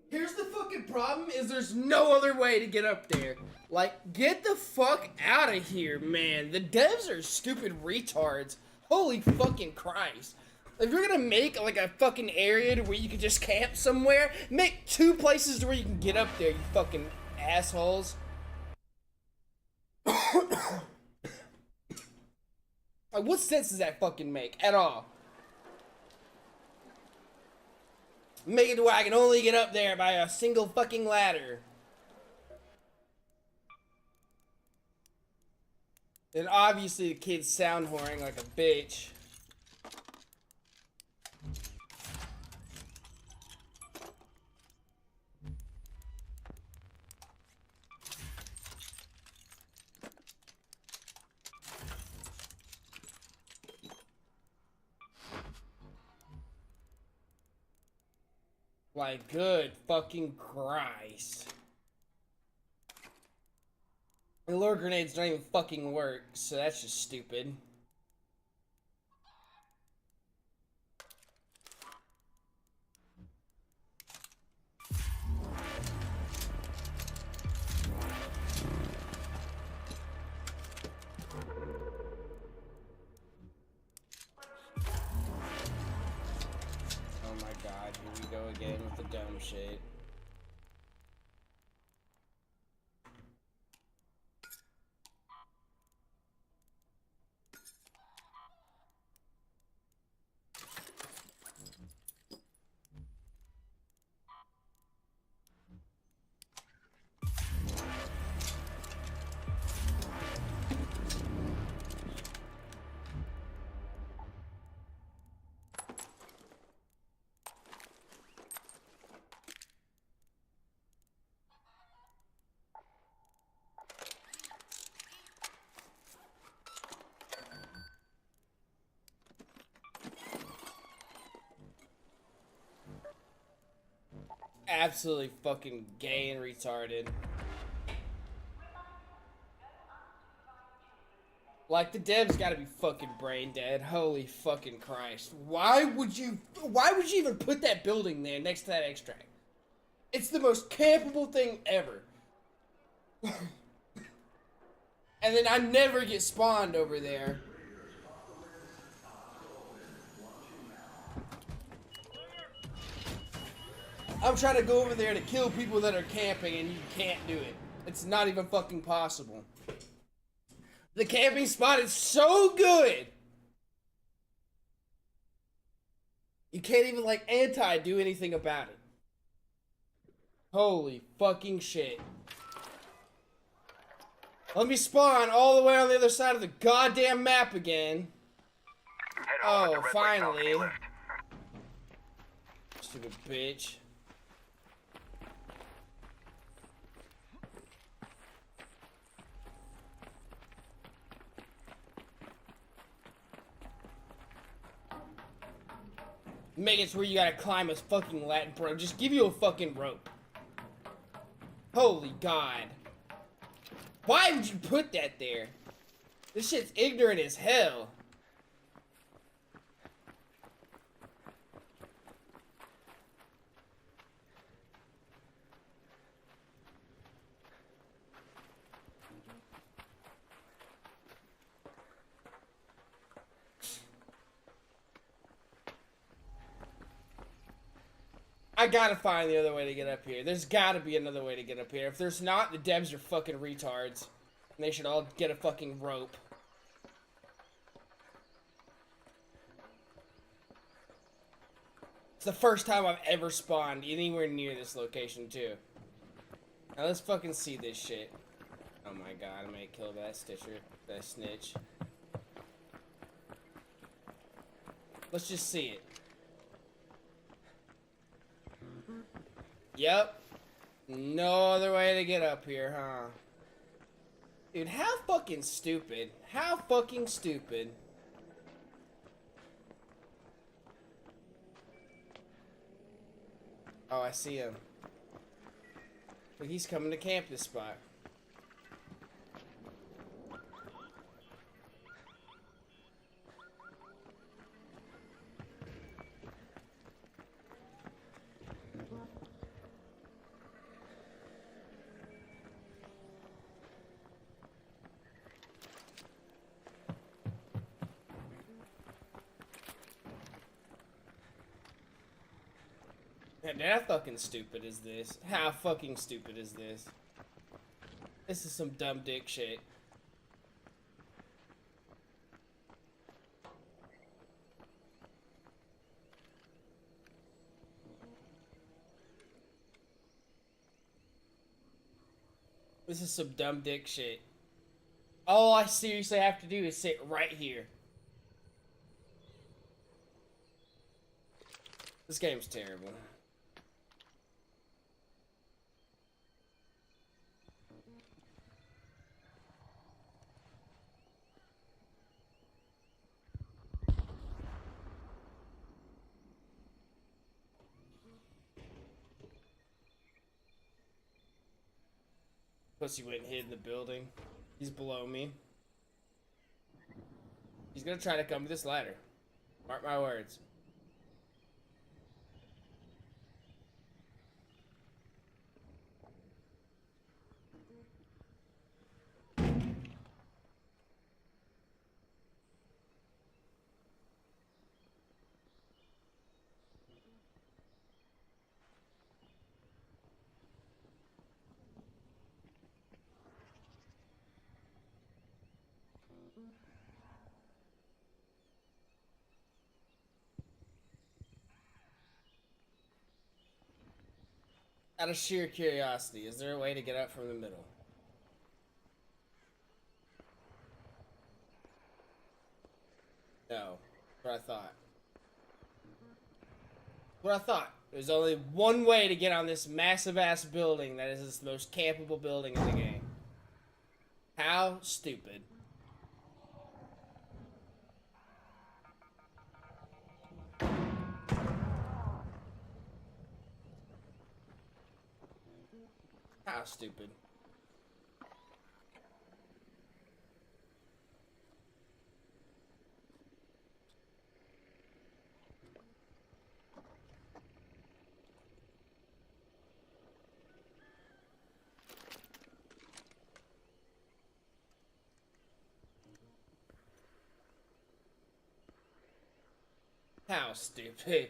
Here's the fucking problem is there's no other way to get up there. Like, get the fuck out of here, man. The devs are stupid retards. Holy fucking Christ. If you're gonna make like a fucking area to where you can just camp somewhere, make 2 places to where you can get up there, you fucking assholes. Like, what sense does that fucking make at all? Make it to where I can only get up there by a single fucking ladder. And obviously the kid's sound whoring like a bitch. Like, good fucking Christ. The lure grenades don't even fucking work, so that's just stupid. Oh my god, here we go again with the dumb shit. Absolutely fucking gay and retarded. Like, the devs gotta be fucking brain dead. Holy fucking Christ. Why would you even put that building there next to that extract? It's the most campable thing ever. And then I never get spawned over there. I'm trying to go over there to kill people that are camping and you can't do it. It's not even fucking possible. The camping spot is so good. You can't even like do anything about it. Holy fucking shit. Let me spawn all the way on the other side of the goddamn map again. Oh, finally. Stupid bitch. Make it to where you gotta climb a fucking ladder, bro. Just give you a fucking rope. Holy God. Why would you put that there? This shit's ignorant as hell. I gotta find the other way to get up here. There's gotta be another way to get up here. If there's not, the devs are fucking retards. And they should all get a fucking rope. It's the first time I've ever spawned anywhere near this location, too. Now let's fucking see this shit. Oh my God, I'm gonna kill that stitcher. That snitch. Let's just see it. Yep. No other way to get up here, huh? Dude, how fucking stupid. How fucking stupid. Oh, I see him. But he's coming to camp this spot. Man, how fucking stupid is this? How fucking stupid is this? This is some dumb dick shit. This is some dumb dick shit. All I seriously have to do is sit right here. This game's terrible. Pussy went and hid in the building. He's below me. He's gonna try to come to this ladder. Mark my words. Out of sheer curiosity, is there a way to get up from the middle? No. What I thought. What I thought. There's only one way to get on this massive ass building that is this most campable building in the game. How stupid. How stupid. How stupid.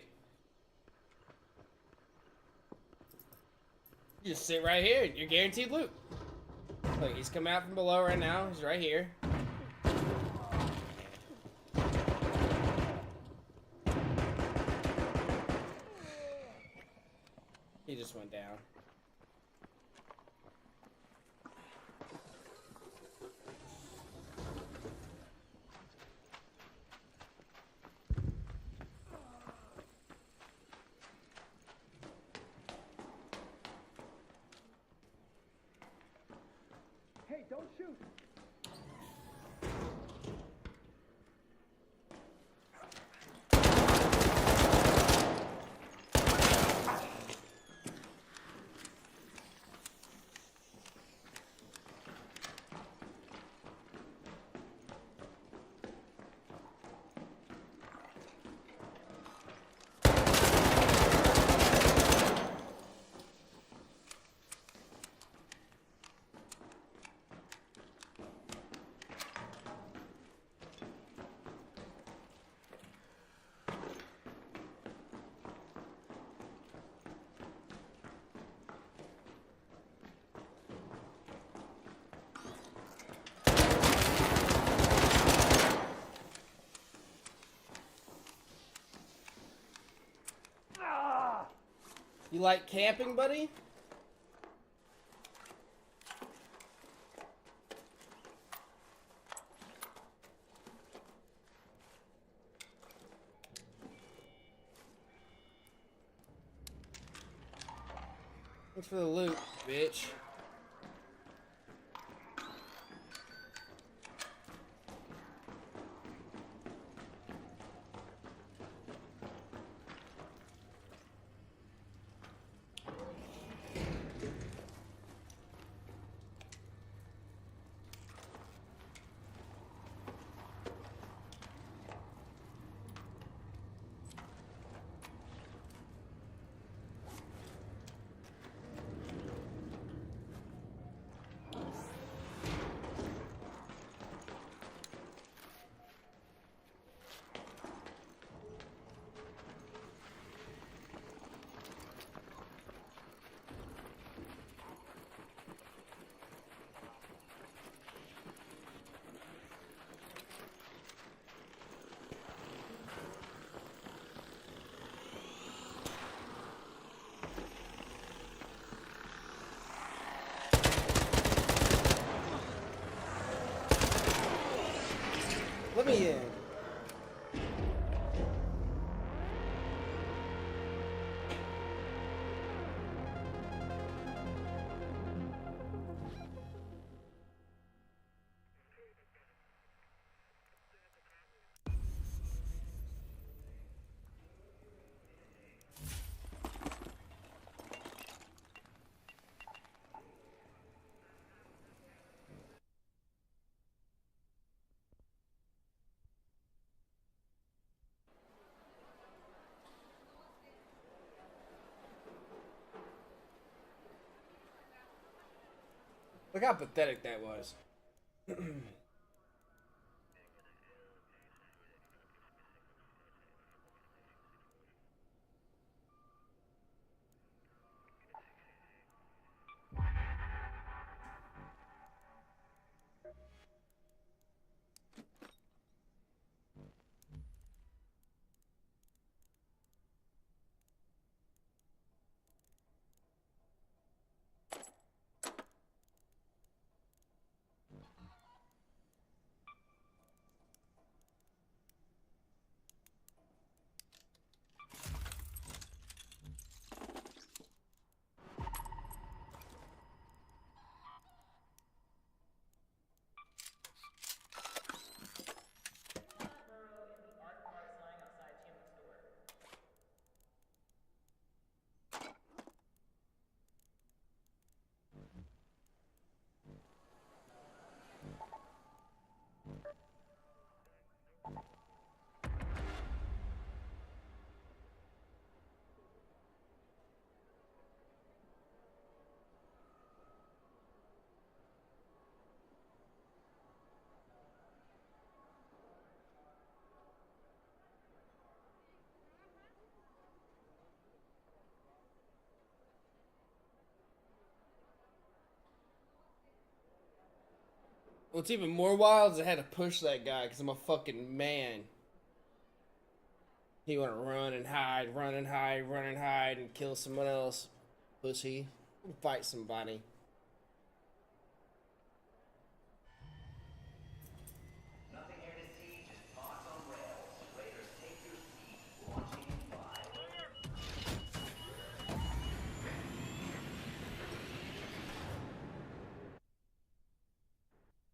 You just sit right here. You're guaranteed loot. Look, he's coming out from below right now. He's right here. He just went down. Hey, don't shoot! You like camping, buddy? Thanks for the loot, bitch. Let me in. Look how pathetic that was. What's even more wild is I had to push that guy because I'm a fucking man. He want to run and hide, run and hide, run and hide, and kill someone else. Pussy. Fight somebody. Nothing here to see, just box on rails. Raiders, take your seat. Launching in 5.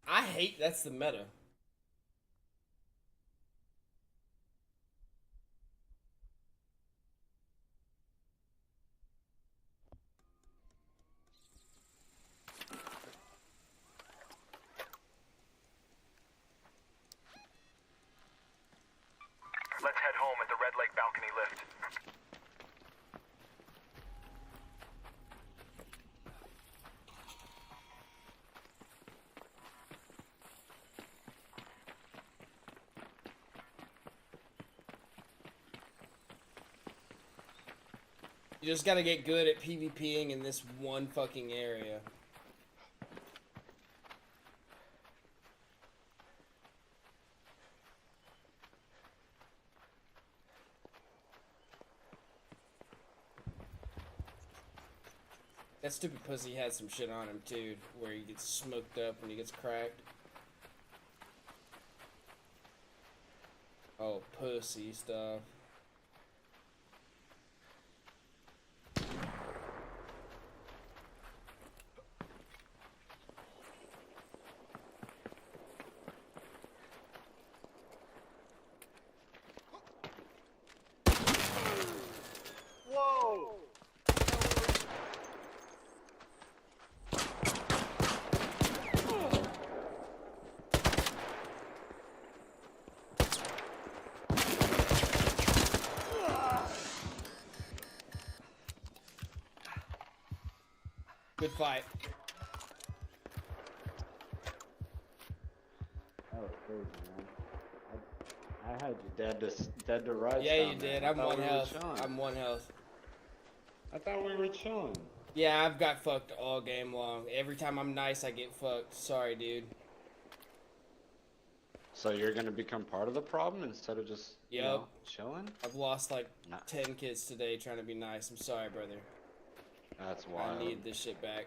I hate that's the meta. Let's head home at the Red Lake balcony lift. You just gotta get good at PvPing in this one fucking area. That stupid pussy has some shit on him too, where he gets smoked up when he gets cracked. Oh, pussy stuff. Good fight. That was crazy, man. I had you dead to rights. Yeah, down you there. did. I I'm thought one we were health. chilling. I'm one health. I thought we were chilling. Yeah, I've got fucked all game long. Every time I'm nice, I get fucked. Sorry, dude. So you're gonna become part of the problem instead of just you Yep. know, chilling? I've lost like Nah. 10 kids today trying to be nice. I'm sorry, brother. That's wild. I need this shit back.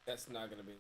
That's not gonna be.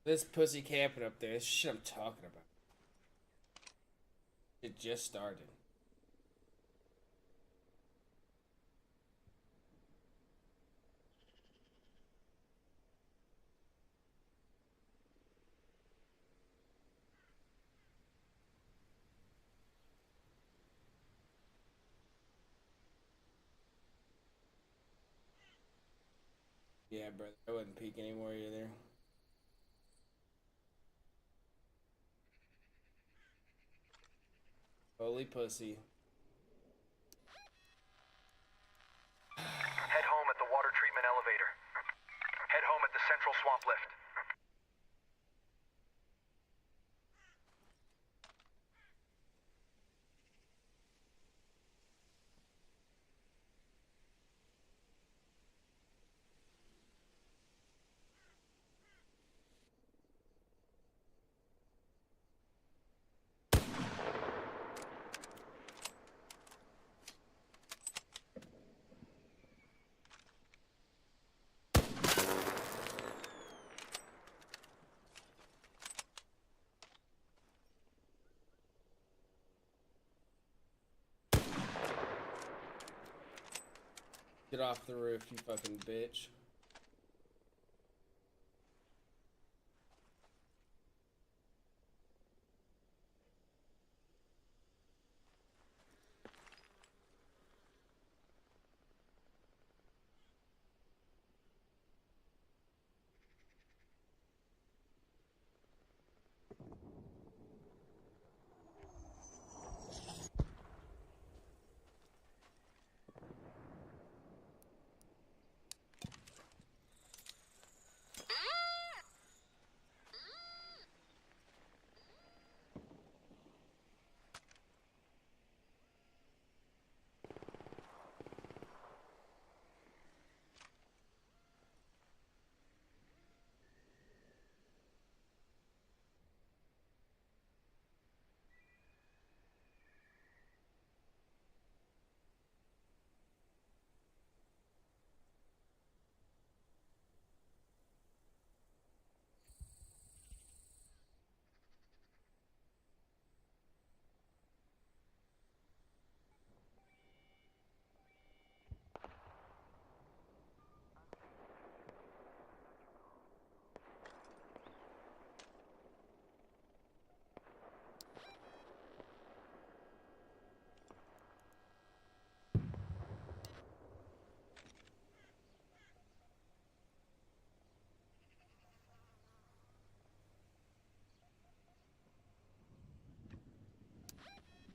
This pussy camping up there. This shit I'm talking about. It just started. Yeah, brother. I wouldn't peek anymore either. Holy pussy. Head home at the water treatment elevator. Head home at the central swamp lift. Get off the roof, you fucking bitch.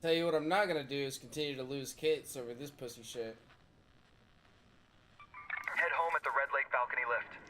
Tell you what I'm not gonna do is continue to lose kits over this pussy shit. Head home at the Red Lake balcony lift.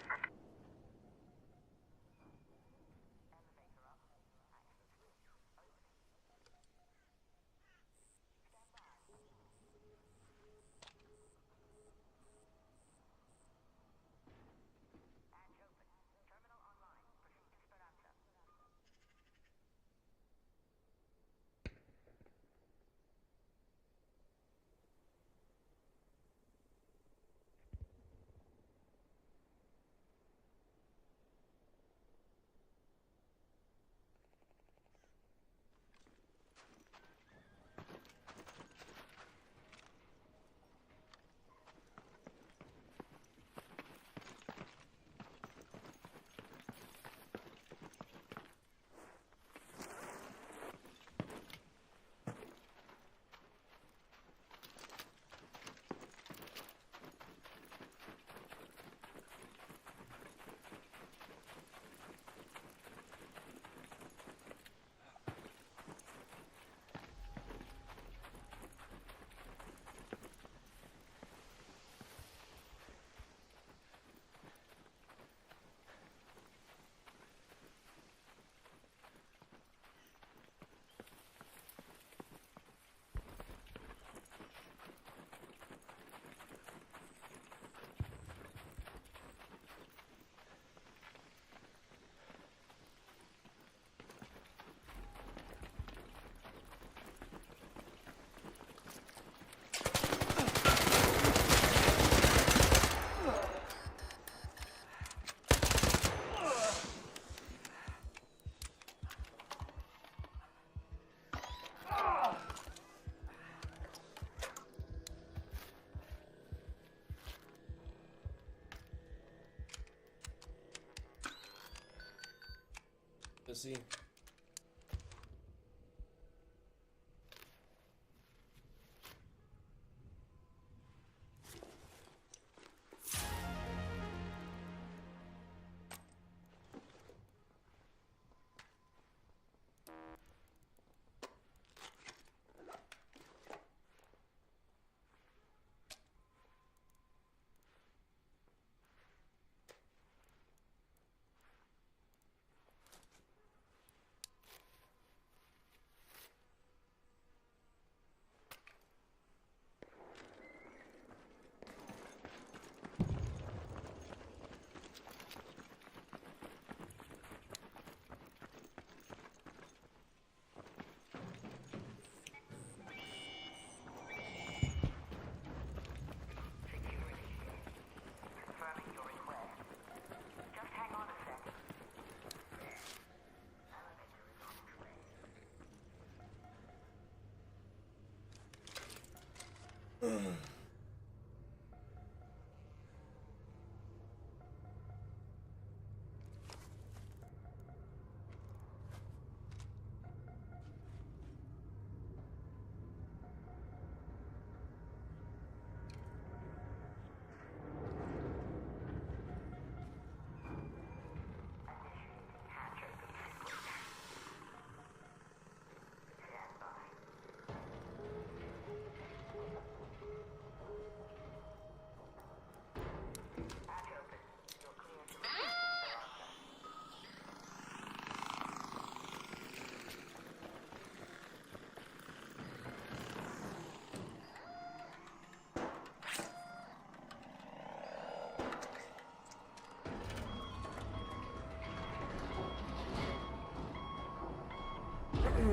Pussy.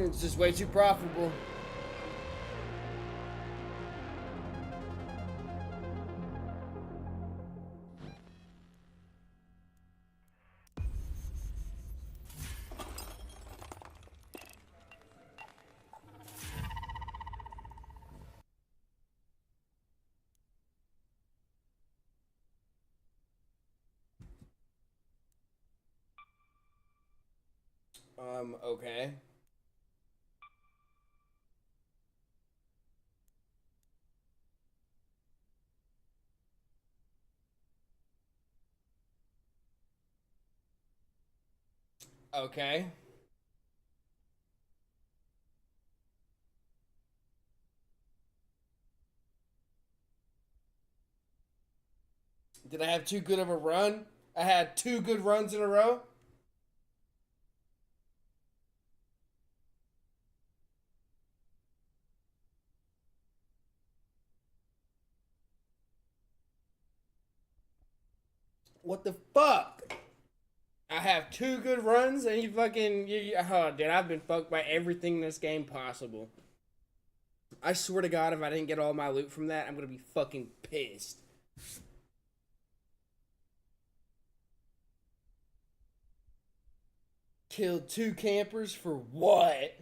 It's just way too profitable. Okay. Okay. Did I have too good of a run? I had 2 good runs in a row? What the fuck? I have 2 good runs and you fucking... oh, dude, I've been fucked by everything in this game possible. I swear to God, if I didn't get all my loot from that, I'm gonna be fucking pissed. Killed 2 campers for what?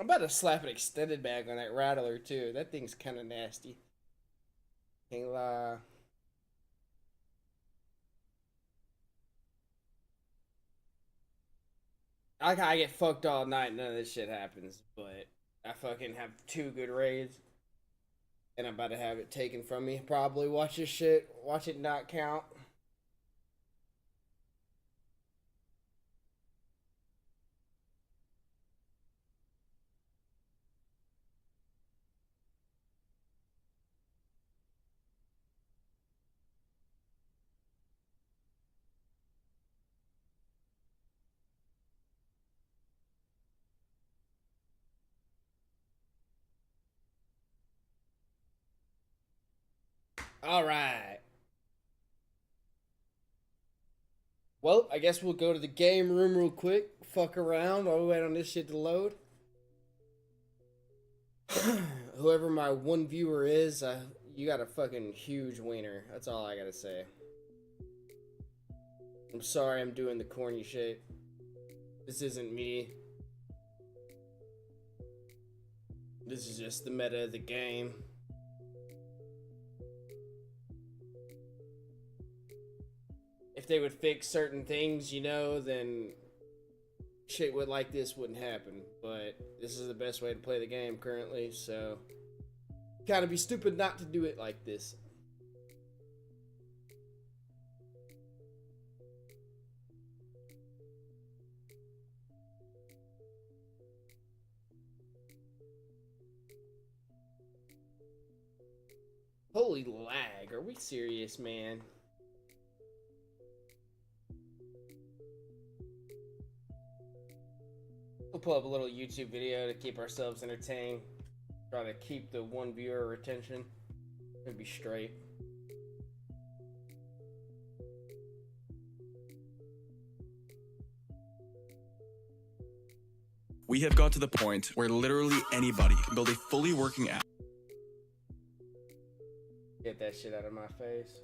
I'm about to slap an extended mag on that rattler too. That thing's kind of nasty. Can't lie. I get fucked all night. None of this shit happens. But I fucking have 2 good raids. And I'm about to have it taken from me. Probably watch this shit. Watch it not count. Alright. Well, I guess we'll go to the game room real quick. Fuck around while we wait on this shit to load. Whoever my one viewer is, you got a fucking huge wiener. That's all I gotta say. I'm sorry I'm doing the corny shit. This isn't me. This is just the meta of the game. If they would fix certain things, you know, then shit would like this wouldn't happen. But this is the best way to play the game currently, so gotta be stupid not to do it like this. Holy lag, are we serious, man? We'll pull up a little YouTube video to keep ourselves entertained. Try to keep the 1 viewer retention. It'll be straight. We have got to the point where literally anybody can build a fully working app. Get that shit out of my face.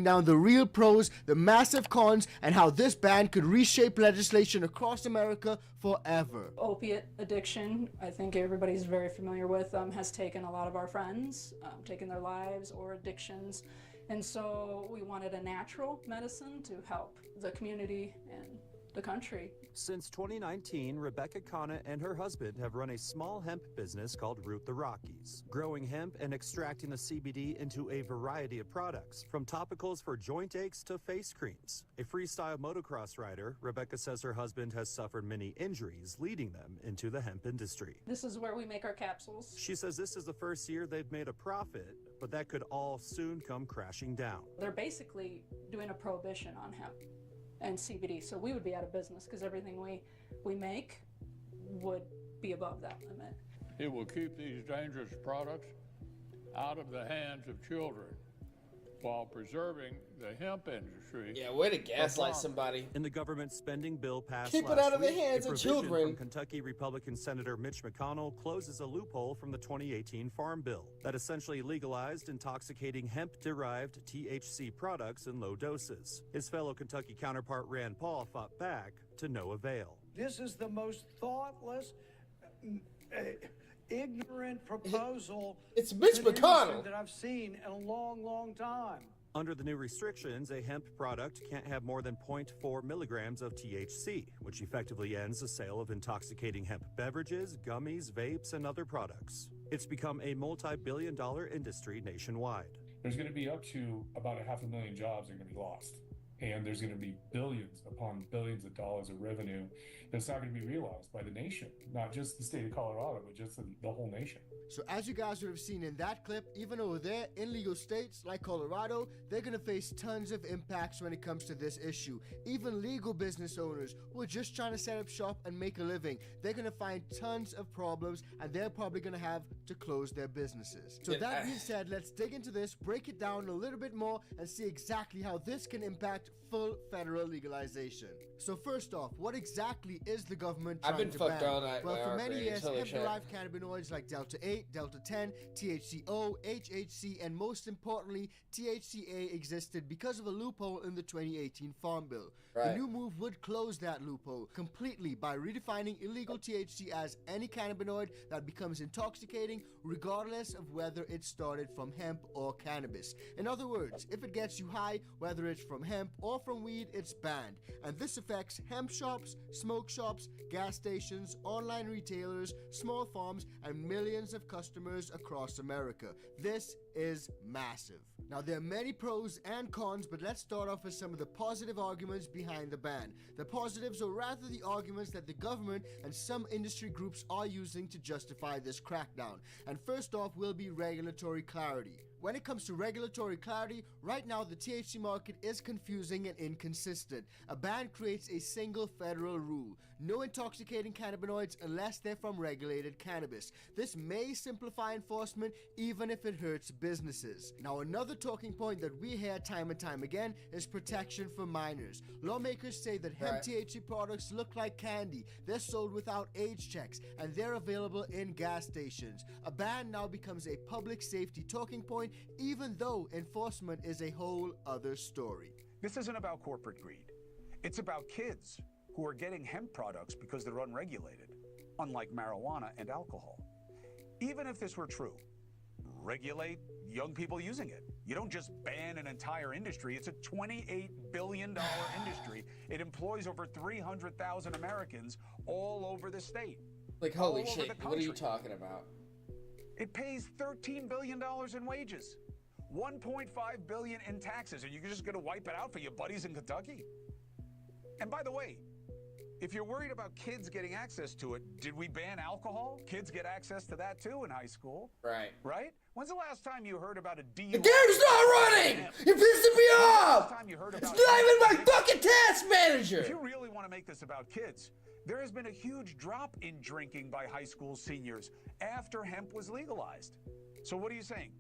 Down the real pros, the massive cons, and how this ban could reshape legislation across America forever. Opiate addiction, I think everybody's very familiar with, has taken a lot of our friends, taken their lives or addictions. And so we wanted a natural medicine to help the community and the country. Since 2019, Rebecca Connett and her husband have run a small hemp business called Root the Rockies, growing hemp and extracting the CBD into a variety of products, from topicals for joint aches to face creams. A freestyle motocross rider, Rebecca says her husband has suffered many injuries, leading them into the hemp industry. This is where we make our capsules. She says this is the first year they've made a profit, but that could all soon come crashing down. They're basically doing a prohibition on hemp and CBD, so we would be out of business because everything we make would be above that limit. It will keep these dangerous products out of the hands of children while preserving the hemp industry. Yeah, way to gaslight somebody. In the government spending bill passed Keep it last out of the week, hands a of provision children. from Kentucky Republican Senator Mitch McConnell closes a loophole from the 2018 Farm Bill that essentially legalized intoxicating hemp-derived THC products in low doses. His fellow Kentucky counterpart Rand Paul fought back to no avail. This is the most thoughtless, ignorant proposal it's Mitch McConnell that I've seen in a long, long time. Under the new restrictions, a hemp product can't have more than 0.4 milligrams of THC, which effectively ends the sale of intoxicating hemp beverages, gummies, vapes, and other products. It's become a multi-billion-dollar industry nationwide. There's going to be up to about 500,000 jobs are going to be lost. And there's going to be billions upon billions of dollars of revenue that's not going to be realized by the nation, not just the state of Colorado, but just the whole nation. So as you guys would have seen in that clip, even over there in legal states like Colorado, they're going to face tons of impacts when it comes to this issue. Even legal business owners who are just trying to set up shop and make a living, they're going to find tons of problems and they're probably going to have to close their businesses. So that being said, let's dig into this, break it down a little bit more and see exactly how this can impact full federal legalization. So first off, what exactly is the government trying to ban? I've been fucked all night. Well, for many years, hemp-derived cannabinoids like Delta 8, Delta 10, THCO, HHC, and most importantly, THCA existed because of a loophole in the 2018 Farm Bill. Right. The new move would close that loophole completely by redefining illegal THC as any cannabinoid that becomes intoxicating regardless of whether it started from hemp or cannabis. In other words, if it gets you high, whether it's from hemp or from weed, it's banned. And this affects hemp shops, smoke shops, gas stations, online retailers, small farms, and millions of customers across America. This is massive. Now, there are many pros and cons, but let's start off with some of the positive arguments behind the ban. The positives, or rather the arguments that the government and some industry groups are using to justify this crackdown. And first off will be regulatory clarity. When it comes to regulatory clarity, right now the THC market is confusing and inconsistent. A ban creates a single federal rule: no intoxicating cannabinoids unless they're from regulated cannabis. This may simplify enforcement even if it hurts businesses. Now, another talking point that we hear time and time again is protection for minors. Lawmakers say that hemp THC products look like candy. They're sold without age checks and they're available in gas stations. A ban now becomes a public safety talking point, even though enforcement is a whole other story. This isn't about corporate greed. It's about kids who are getting hemp products because they're unregulated, unlike marijuana and alcohol. Even if this were true, regulate young people using it. You don't just ban an entire industry. It's a $28 billion industry. It employs over 300,000 Americans all over the state. Like, holy shit, what are you talking about? It pays $13 billion in wages, $1.5 billion in taxes. Are you just going to wipe it out for your buddies in Kentucky? And by the way, if you're worried about kids getting access to it, did we ban alcohol? Kids get access to that too in high school. Right. Right? When's the last time you heard about a DUI? The game's not running! You're pissing me off! It's not even my fucking task manager! If you really want to make this about kids, there has been a huge drop in drinking by high school seniors after hemp was legalized. So what are you saying?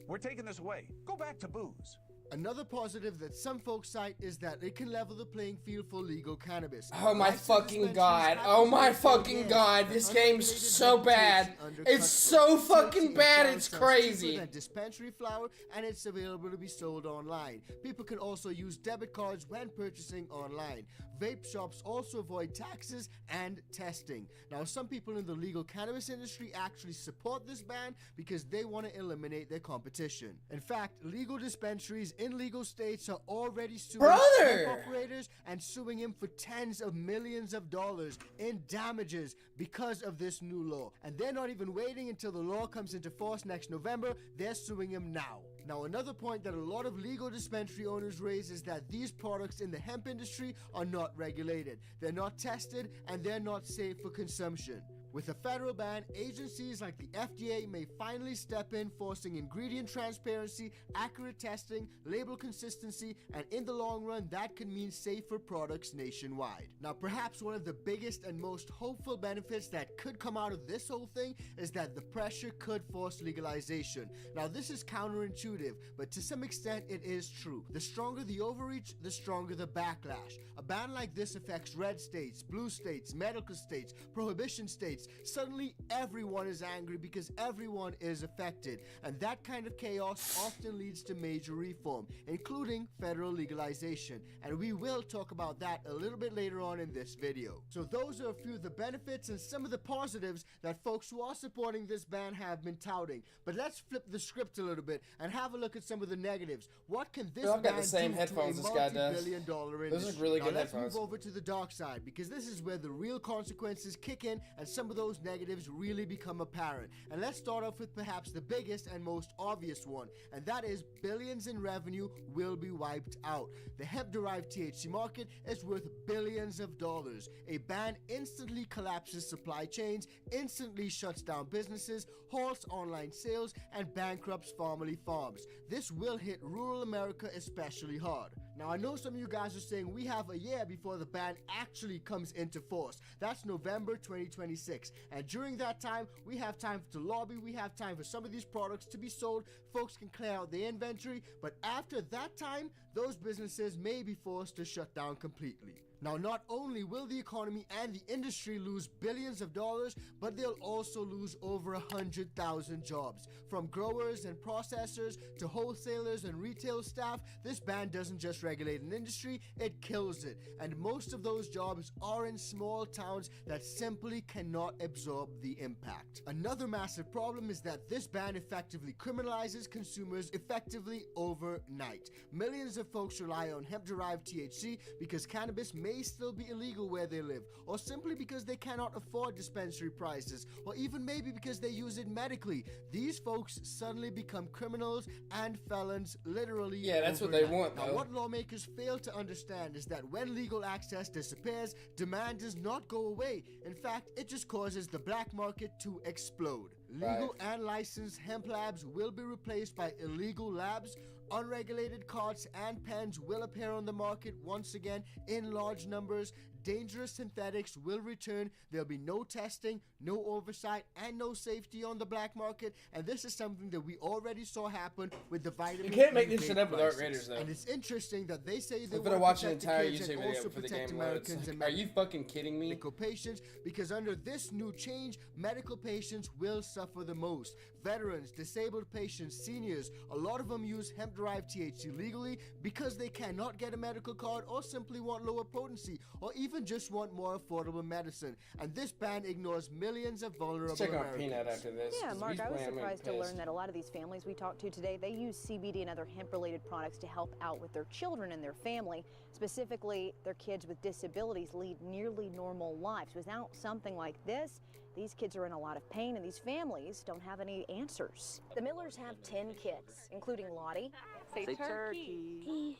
We're taking this away. Go back to booze. Another positive that some folks cite is that it can level the playing field for legal cannabis. Oh my fucking god. Oh my fucking god. This game's so bad. It's so fucking bad. It's crazy. Dispensary flower, and it's available to be sold online. People can also use debit cards when purchasing online. Vape shops also avoid taxes and testing. Now, some people in the legal cannabis industry actually support this ban because they want to eliminate their competition. In fact, legal dispensaries in legal states are already suing Brother! hemp operators and suing him for tens of millions of dollars in damages because of this new law. And they're not even waiting until the law comes into force next November. They're suing him now. Now, another point that a lot of legal dispensary owners raise is that these products in the hemp industry are not regulated. They're not tested, and they're not safe for consumption. With a federal ban, agencies like the FDA may finally step in, forcing ingredient transparency, accurate testing, label consistency, and in the long run, that could mean safer products nationwide. Now, perhaps one of the biggest and most hopeful benefits that could come out of this whole thing is that the pressure could force legalization. Now, this is counterintuitive, but to some extent, it is true. The stronger the overreach, the stronger the backlash. A ban like this affects red states, blue states, medical states, prohibition states. Suddenly everyone is angry because everyone is affected, and that kind of chaos often leads to major reform, including federal legalization, and we will talk about that a little bit later on in this video. So those are a few of the benefits and some of the positives that folks who are supporting this ban have been touting. But let's flip the script a little bit and have a look at some of the negatives. What can this I've got ban the same do headphones to a this guy does. multi-billion-dollar Those industry? are really Now good let's headphones. move over to the dark side, because this is where the real consequences kick in and some of those negatives really become apparent. And let's start off with perhaps the biggest and most obvious one, and that is billions in revenue will be wiped out. The hemp-derived THC market is worth billions of dollars. A ban instantly collapses supply chains, instantly shuts down businesses, halts online sales, and bankrupts family farms. This will hit rural America especially hard. Now, I know some of you guys are saying we have a year before the ban actually comes into force. That's November 2026. And during that time, we have time to lobby, we have time for some of these products to be sold, folks can clear out their inventory, but after that time, those businesses may be forced to shut down completely. Now, not only will the economy and the industry lose billions of dollars, but they'll also lose over 100,000 jobs. From growers and processors to wholesalers and retail staff, this ban doesn't just regulate an industry, it kills it. And most of those jobs are in small towns that simply cannot absorb the impact. Another massive problem is that this ban effectively criminalizes consumers effectively overnight. Millions of folks rely on hemp-derived THC because cannabis may still be illegal where they live, or simply because they cannot afford dispensary prices, or even maybe because they use it medically. These folks suddenly become criminals and felons literally. Yeah, that's what overnight. they want, Now, though. what lawmakers fail to understand is that when legal access disappears, demand does not go away. In fact, it just causes the black market to explode. Legal and licensed hemp labs will be replaced by illegal labs. Unregulated carts and pens will appear on the market once again in large numbers. Dangerous synthetics will return. There'll be no testing, no oversight, and no safety on the black market. And this is something that we already saw happen with the vitamin. You can't make E this shit vape up with Art crisis. Raiders, though. And it's interesting that they say they I'm gonna want watch to an protect the entire kids YouTube and video also before the protect game loads. Americans and Are you fucking kidding me? medical patients, because under this new change, medical patients will suffer the most. Veterans, disabled patients, seniors, a lot of them use hemp-derived THC legally because they cannot get a medical card or simply want lower potency or even just want more affordable medicine. And this ban ignores millions of vulnerable Let's check out Americans. Peanut after this. Yeah, 'cause Mark, he's I was playing, I'm surprised to pissed. learn that a lot of these families we talked to today, they use CBD and other hemp-related products to help out with their children and their family. Specifically, their kids with disabilities lead nearly normal lives. Without something like this, these kids are in a lot of pain, and these families don't have any answers. The Millers have 10 kids, including Lottie. Say turkey.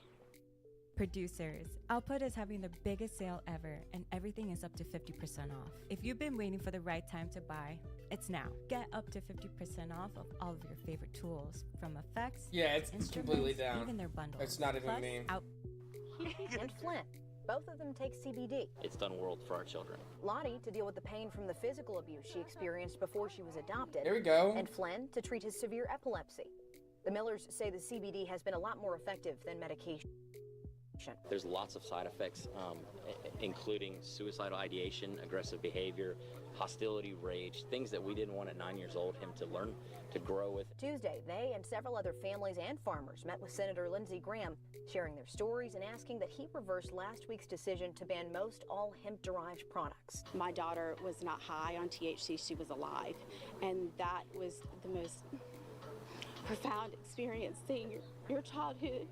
Producers, Output is having the biggest sale ever, and everything is up to 50% off. If you've been waiting for the right time to buy, it's now. Get up to 50% off of all of your favorite tools, from effects, Yeah, it's instruments, completely down. even their bundles. It's not even Plus, me. And Flint. Both of them take CBD. It's done world for our children. Lottie to deal with the pain from the physical abuse she experienced before she was adopted. There we go. And Flynn to treat his severe epilepsy. The Millers say the CBD has been a lot more effective than medication. There's lots of side effects, including suicidal ideation, aggressive behavior, hostility, rage, things that we didn't want at 9 years old him to learn to grow with. Tuesday, they and several other families and farmers met with Senator Lindsey Graham, sharing their stories and asking that he reverse last week's decision to ban most all hemp-derived products. My daughter was not high on THC, she was alive, and that was the most profound experience, seeing your childhood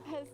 has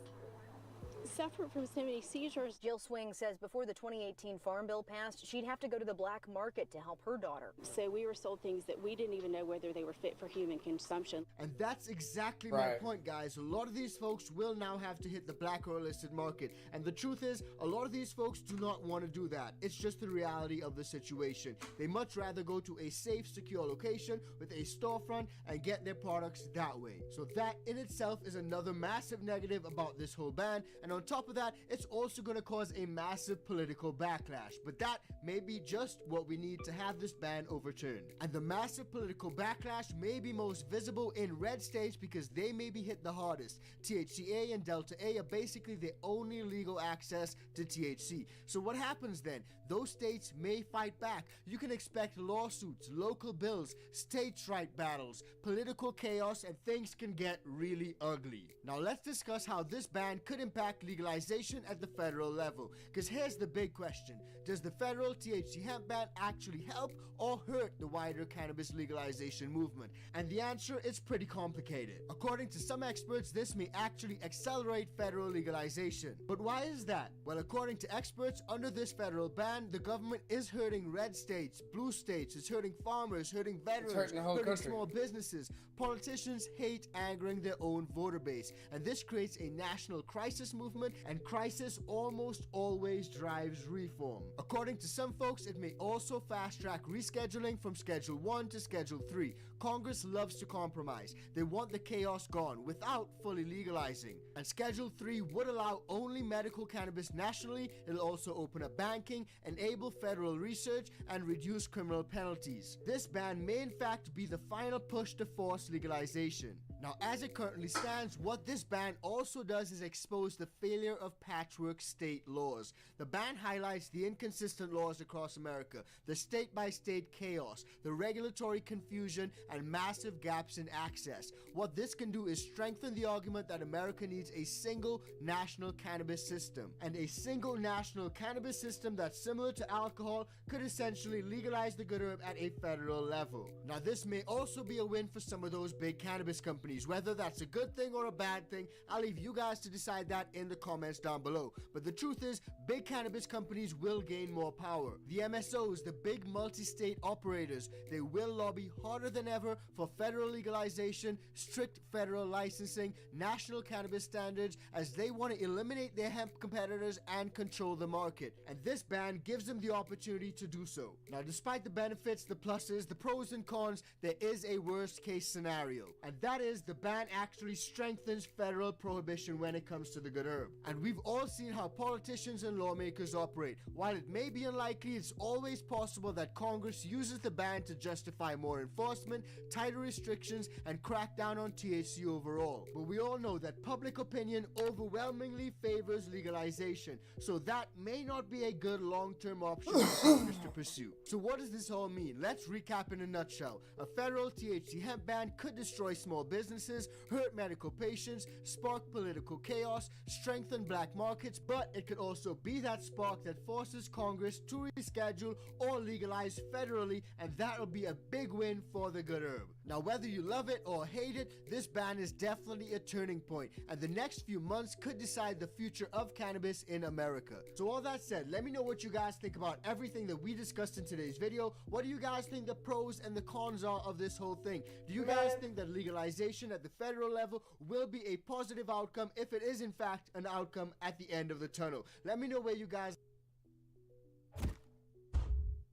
suffered from so many seizures. Jill Swing says before the 2018 Farm Bill passed, she'd have to go to the black market to help her daughter. So we were sold things that we didn't even know whether they were fit for human consumption. And that's exactly Right. my point, guys. A lot of these folks will now have to hit the black or illicit market. And the truth is, a lot of these folks do not want to do that. It's just the reality of the situation. They much rather go to a safe, secure location with a storefront and get their products that way. So that in itself is another massive negative about this whole ban. And on top of that, it's also going to cause a massive political backlash. But that may be just what we need to have this ban overturned. And the massive political backlash may be most visible in red states because they may be hit the hardest. THCA and Delta A are basically the only legal access to THC. So what happens then? Those states may fight back. You can expect lawsuits, local bills, states' right battles, political chaos, and things can get really ugly. Now let's discuss how this ban could impact legalization at the federal level. Because here's the big question. Does the federal THC hemp ban actually help or hurt the wider cannabis legalization movement? And the answer is pretty complicated. According to some experts, this may actually accelerate federal legalization. But why is that? Well, according to experts, under this federal ban, the government is hurting red states, blue states, it's hurting farmers, hurting veterans, hurting the whole hurting country. small businesses. Politicians hate angering their own voter base, and this creates a national crisis movement, and crisis almost always drives reform. According to some folks, it may also fast-track rescheduling from Schedule 1 to Schedule 3. Congress loves to compromise. They want the chaos gone without fully legalizing. And Schedule 3 would allow only medical cannabis nationally. It'll also open up banking, enable federal research, and reduce criminal penalties. This ban may in fact be the final push to force legalization. Now, as it currently stands, what this ban also does is expose the failure of patchwork state laws. The ban highlights the inconsistent laws across America, the state-by-state chaos, the regulatory confusion, and massive gaps in access. What this can do is strengthen the argument that America needs a single national cannabis system. And a single national cannabis system that's similar to alcohol could essentially legalize the good herb at a federal level. Now, this may also be a win for some of those big cannabis companies. Whether that's a good thing or a bad thing, I'll leave you guys to decide that in the comments down below. But the truth is, big cannabis companies will gain more power. The MSOs, the big multi-state operators, they will lobby harder than ever for federal legalization, strict federal licensing, national cannabis standards, as they want to eliminate their hemp competitors and control the market. And this ban gives them the opportunity to do so. Now, despite the benefits, the pluses, the pros and cons, there is a worst case scenario. And that is the ban actually strengthens federal prohibition when it comes to the good herb. And we've all seen how politicians and lawmakers operate. While it may be unlikely, it's always possible that Congress uses the ban to justify more enforcement, tighter restrictions, and crack down on THC overall. But we all know that public opinion overwhelmingly favors legalization, so that may not be a good long-term option for Congress to pursue. So what does this all mean? Let's recap in a nutshell. A federal THC hemp ban could destroy small businesses, hurt medical patients, spark political chaos, strengthen black markets, but it could also be that spark that forces Congress to reschedule or legalize federally, and that'll be a big win for the good herb. Now, whether you love it or hate it, this ban is definitely a turning point, and the next few months could decide the future of cannabis in America. So all that said, let me know what you guys think about everything that we discussed in today's video. What do you guys think the pros and the cons are of this whole thing? Do you guys think that legalization at the federal level will be a positive outcome if it is in fact an outcome at the end of the tunnel? Let me know where you guys...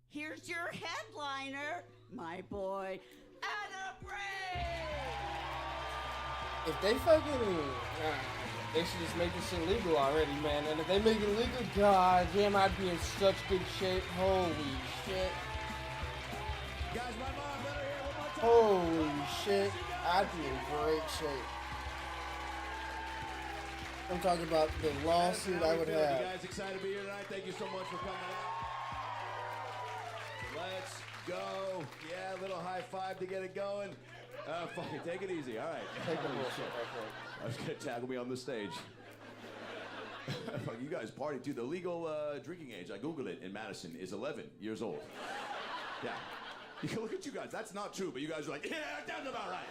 Here's your headliner, my boy, Adam Ray! If they fucking... they should just make this shit legal already, man. And if they make it legal, god damn, I'd be in such good shape. Holy shit. Guys, my mom, let her hear one more time. Holy shit. I'd be in great shape. I'm talking about the lawsuit I would have. You guys excited to be here tonight? Thank you so much for coming out. Let's go. Yeah, a little high five to get it going. Fuck it, take it easy. All right. Take the bullshit. I was gonna tackle me on the stage. Fuck, you guys party too. The legal drinking age, I Googled it in Madison, is 11 years old. Yeah. You can look at you guys. That's not true, but you guys are like, yeah, that's about right.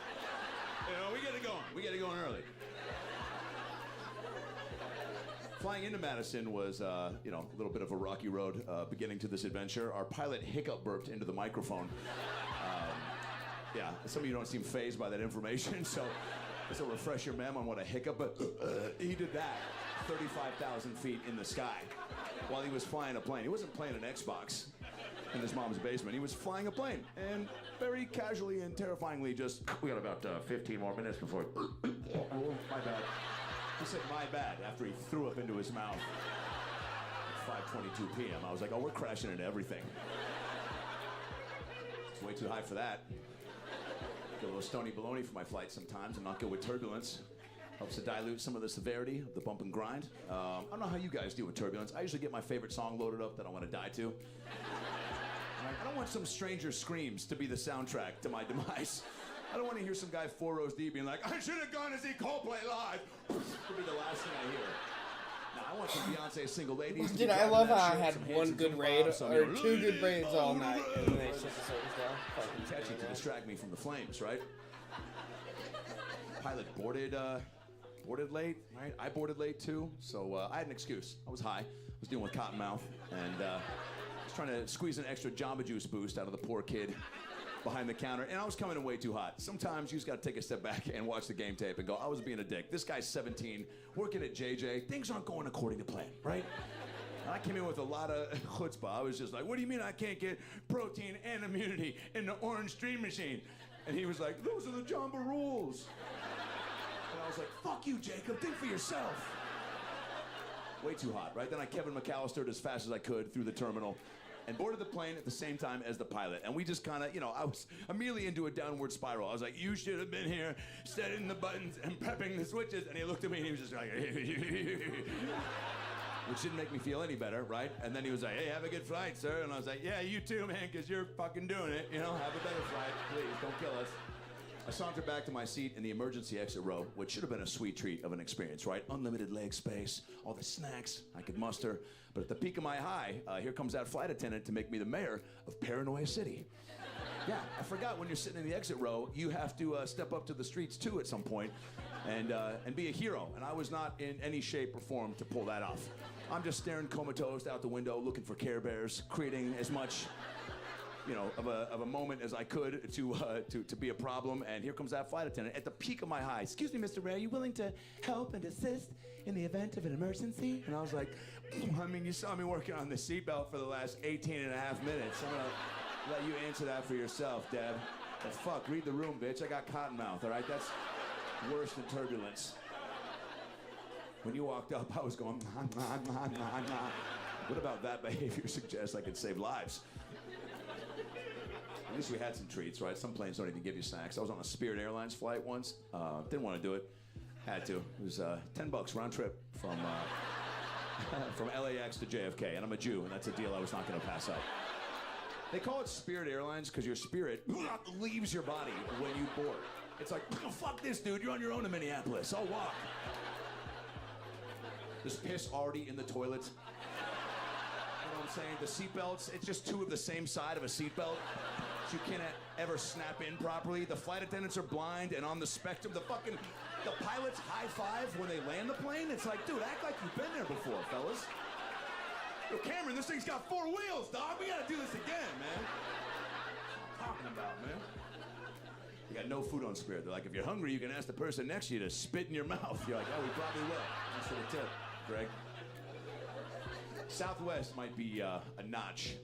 You know, we get it going. We get it going early. Flying into Madison was, you know, a little bit of a rocky road beginning to this adventure. Our pilot hiccup burped into the microphone. Yeah, some of you don't seem fazed by that information, so it's a refresher, ma'am, on what a hiccup, but he did that 35,000 feet in the sky while he was flying a plane. He wasn't playing an Xbox in his mom's basement. He was flying a plane, and very casually and terrifyingly just, we got about 15 more minutes before, oh, my bad. He said, my bad, after he threw up into his mouth at 5:22 p.m. I was like, oh, we're crashing into everything. It's way too high for that. Get a little stony baloney for my flight sometimes and not go with turbulence. Helps to dilute some of the severity of the bump and grind. I don't know how you guys deal with turbulence. I usually get my favorite song loaded up that I want to die to. I don't want some stranger screams to be the soundtrack to my demise. I don't want to hear some guy 4 rows deep being like, I should have gone to see Coldplay live. It'll be the last thing I hear. Now, I want some Beyonce single ladies. Dude, I love how I had one good raid or 2 good raids all night, and then they shut the service down. Catchy to distract me from the flames, right? Pilot boarded late, right? I boarded late too, so I had an excuse. I was high. I was dealing with cottonmouth, and was trying to squeeze an extra Jamba Juice boost out of the poor kid behind the counter, and I was coming in way too hot. Sometimes you just gotta take a step back and watch the game tape and go, I was being a dick. This guy's 17, working at JJ. Things aren't going according to plan, right? And I came in with a lot of chutzpah. I was just like, what do you mean I can't get protein and immunity in the orange stream machine? And he was like, those are the Jamba rules. And I was like, fuck you, Jacob, think for yourself. Way too hot, right? Then I Kevin McAllistered as fast as I could through the terminal and boarded the plane at the same time as the pilot. And we just kind of, you know, I was immediately into a downward spiral. I was like, you should have been here setting the buttons and prepping the switches. And he looked at me and he was just like, which didn't make me feel any better, right? And then he was like, hey, have a good flight, sir. And I was like, yeah, you too, man, because you're fucking doing it. You know, have a better flight, please, don't kill us. I sauntered back to my seat in the emergency exit row, which should have been a sweet treat of an experience, right? Unlimited leg space, all the snacks I could muster. But at the peak of my high, here comes that flight attendant to make me the mayor of Paranoia City. Yeah, I forgot when you're sitting in the exit row, you have to step up to the streets too at some point and be a hero. And I was not in any shape or form to pull that off. I'm just staring comatose out the window, looking for Care Bears, creating as much, you know, of a moment as I could to be a problem. And here comes that flight attendant at the peak of my high. Excuse me, Mr. Ray, are you willing to help and assist in the event of an emergency? And I was like, I mean, you saw me working on the seatbelt for the last 18 and a half minutes. I'm gonna let you answer that for yourself, Deb. But fuck, read the room, bitch. I got cottonmouth, all right? That's worse than turbulence. When you walked up, I was going, nah. What about that behavior suggests I could save lives? At least we had some treats, right? Some planes don't even give you snacks. I was on a Spirit Airlines flight once. Didn't want to do it. Had to. It was $10 round trip from LAX to JFK, and I'm a Jew, and that's a deal I was not going to pass up. They call it Spirit Airlines because your spirit leaves your body when you board. It's like, oh, fuck this, dude. You're on your own in Minneapolis. I'll walk. There's piss already in the toilets. You know what I'm saying? The seatbelts, it's just 2 of the same side of a seatbelt. So you can't ever snap in properly. The flight attendants are blind and on the spectrum. The pilots high five when they land the plane. It's like, dude, act like you've been there before, fellas. Yo, Cameron, this thing's got 4 wheels, dog. We gotta do this again, man. What I'm talking about, man. You got no food on Spirit. They're like, if you're hungry, you can ask the person next to you to spit in your mouth. You're like, oh, we probably will. Thanks for the tip, Greg. Southwest might be a notch,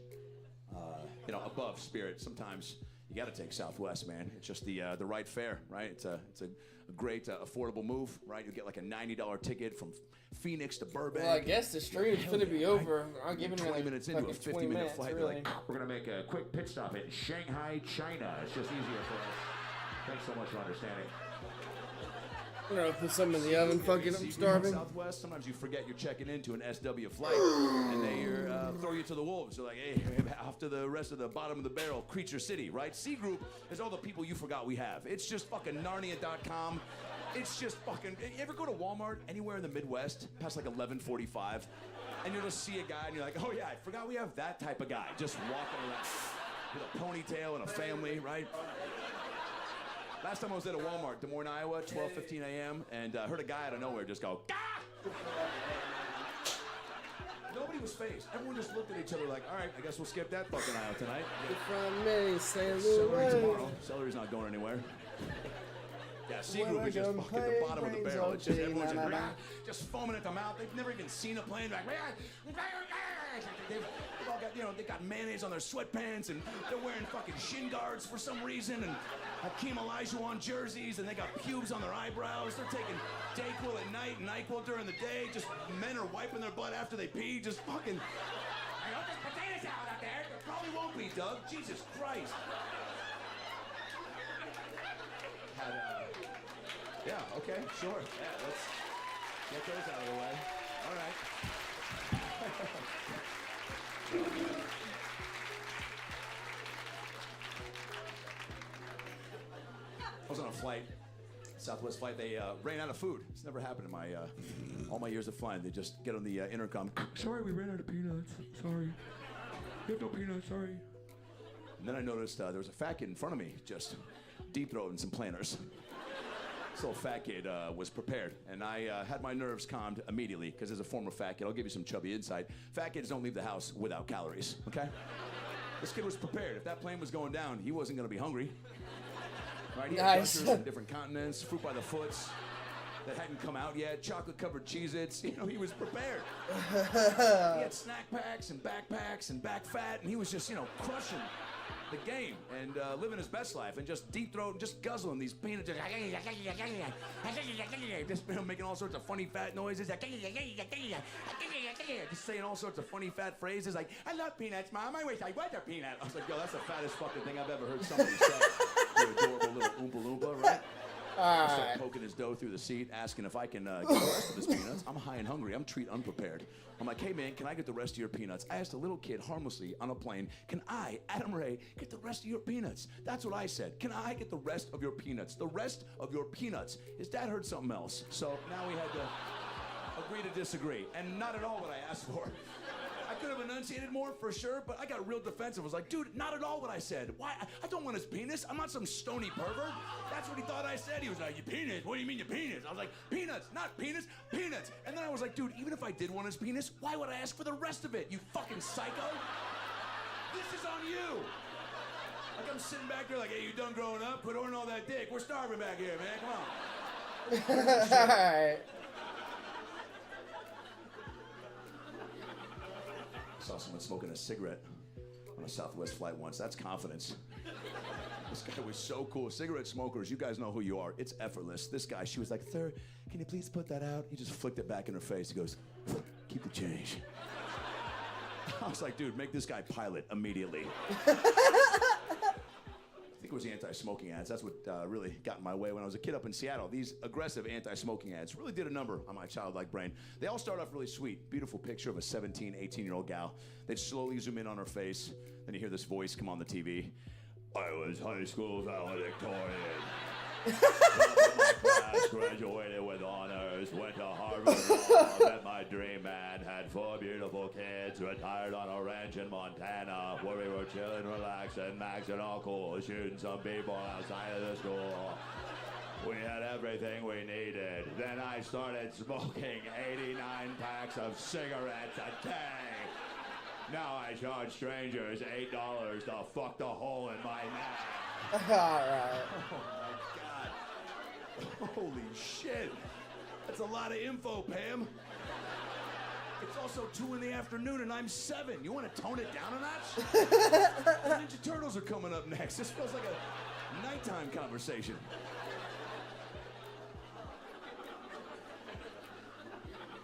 you know, above Spirit. Sometimes you got to take Southwest, man. It's just the right fare, right? It's a great affordable move, right? You get like a $90 ticket from Phoenix to Burbank. Well, I guess the stream's gonna be over. I'm giving 20 like, minutes into a 50-minute flight. Really. They're like, we're gonna make a quick pit stop in Shanghai, China. It's just easier for us. Thanks so much for understanding. I'm gonna put some in the oven. Fuck it, I'm starving. Southwest, sometimes you forget you're checking into an SW flight, and they throw you to the wolves. They're like, hey, off to the rest of the bottom of the barrel, Creature City, right? C Group is all the people you forgot we have. It's just fucking Narnia.com. It's just fucking. You ever go to Walmart anywhere in the Midwest past like 11:45, and you'll just see a guy, and you're like, oh yeah, I forgot we have that type of guy just walking around with a ponytail and a family, right? Last time I was at a Walmart, Des Moines, Iowa, 12:15 a.m., and heard a guy out of nowhere just go, Gah! was phased. Everyone just looked at each other like, all right, I guess we'll skip that fucking aisle tonight. From me, St. Celery Louis. tomorrow. Celery's not going anywhere. Yeah, C group is just fucking the bottom of the barrel. It's just everyone's just foaming at the mouth. They've never even seen a plane. Like, they've all got, they got mayonnaise on their sweatpants, and they're wearing fucking shin guards for some reason, and Hakeem Olajuwon jerseys, and they got pubes on their eyebrows. They're taking Dayquil at night and NyQuil during the day. Just men are wiping their butt after they pee. Just fucking. I hope there's potato salad out there. There probably won't be, Doug. Jesus Christ. Yeah, okay, sure. Yeah, let's get those out of the way. All right. I was on a flight, Southwest flight. They ran out of food. It's never happened in my all my years of flying. They just get on the intercom. Sorry, we ran out of peanuts. Sorry. You have no peanuts, sorry. And then I noticed there was a fat kid in front of me just deep-throating some planters. This little fat kid was prepared, and I had my nerves calmed immediately, because as a former fat kid, I'll give you some chubby insight. Fat kids don't leave the house without calories, okay? This kid was prepared. If that plane was going down, he wasn't going to be hungry. Right? He had gushers from different continents, fruit by the foots that hadn't come out yet, chocolate-covered Cheez-Its. He was prepared. He had snack packs and backpacks and back fat, and he was just, crushing the game and living his best life and just deep throat and just guzzling these peanuts, just making all sorts of funny fat noises, just saying all sorts of funny fat phrases like, I love peanuts, Mom, I wish I was a peanut. I was like, yo, that's the fattest fucking thing I've ever heard somebody say. You adorable little Oompa Loompa, right? I start poking his dough through the seat, asking if I can get the rest of his peanuts. I'm high and hungry. I'm treat unprepared. I'm like, hey, man, can I get the rest of your peanuts? I asked a little kid harmlessly on a plane, can I, Adam Ray, get the rest of your peanuts? That's what I said. Can I get the rest of your peanuts? The rest of your peanuts. His dad heard something else. So now we had to agree to disagree. And not at all what I asked for. I could have enunciated more for sure, but I got real defensive. I was like, dude, not at all what I said. Why? I don't want his penis. I'm not some stony pervert. That's what he thought I said. He was like, your penis? What do you mean your penis? I was like, peanuts, not penis, peanuts. And then I was like, dude, even if I did want his penis, why would I ask for the rest of it, you fucking psycho? This is on you. Like I'm sitting back there like, hey, you done growing up? Put on all that dick. We're starving back here, man. Come on. All right. I saw someone smoking a cigarette on a Southwest flight once. That's confidence. This guy was so cool. Cigarette smokers, you guys know who you are. It's effortless. This guy, she was like, sir, can you please put that out? He just flicked it back in her face. He goes, keep the change. I was like, dude, make this guy pilot immediately. I think it was the anti-smoking ads. That's what really got in my way when I was a kid up in Seattle. These aggressive anti-smoking ads really did a number on my childlike brain. They all start off really sweet. Beautiful picture of a 17, 18-year-old gal. They'd slowly zoom in on her face. Then you hear this voice come on the TV. I was high school valedictorian. Top of my class, graduated with honors, went to Harvard Law, met my dream man, had 4 beautiful kids, retired on a ranch in Montana, where we were chilling, relaxing, maxing all cool, shooting some people outside of the school. We had everything we needed. Then I started smoking 89 packs of cigarettes a day. Now I charge strangers $8 to fuck the hole in my neck. All right. Oh my God. Holy shit. That's a lot of info, Pam. It's also 2 in the afternoon and I'm 7. You want to tone it down a notch? The Ninja Turtles are coming up next. This feels like a nighttime conversation.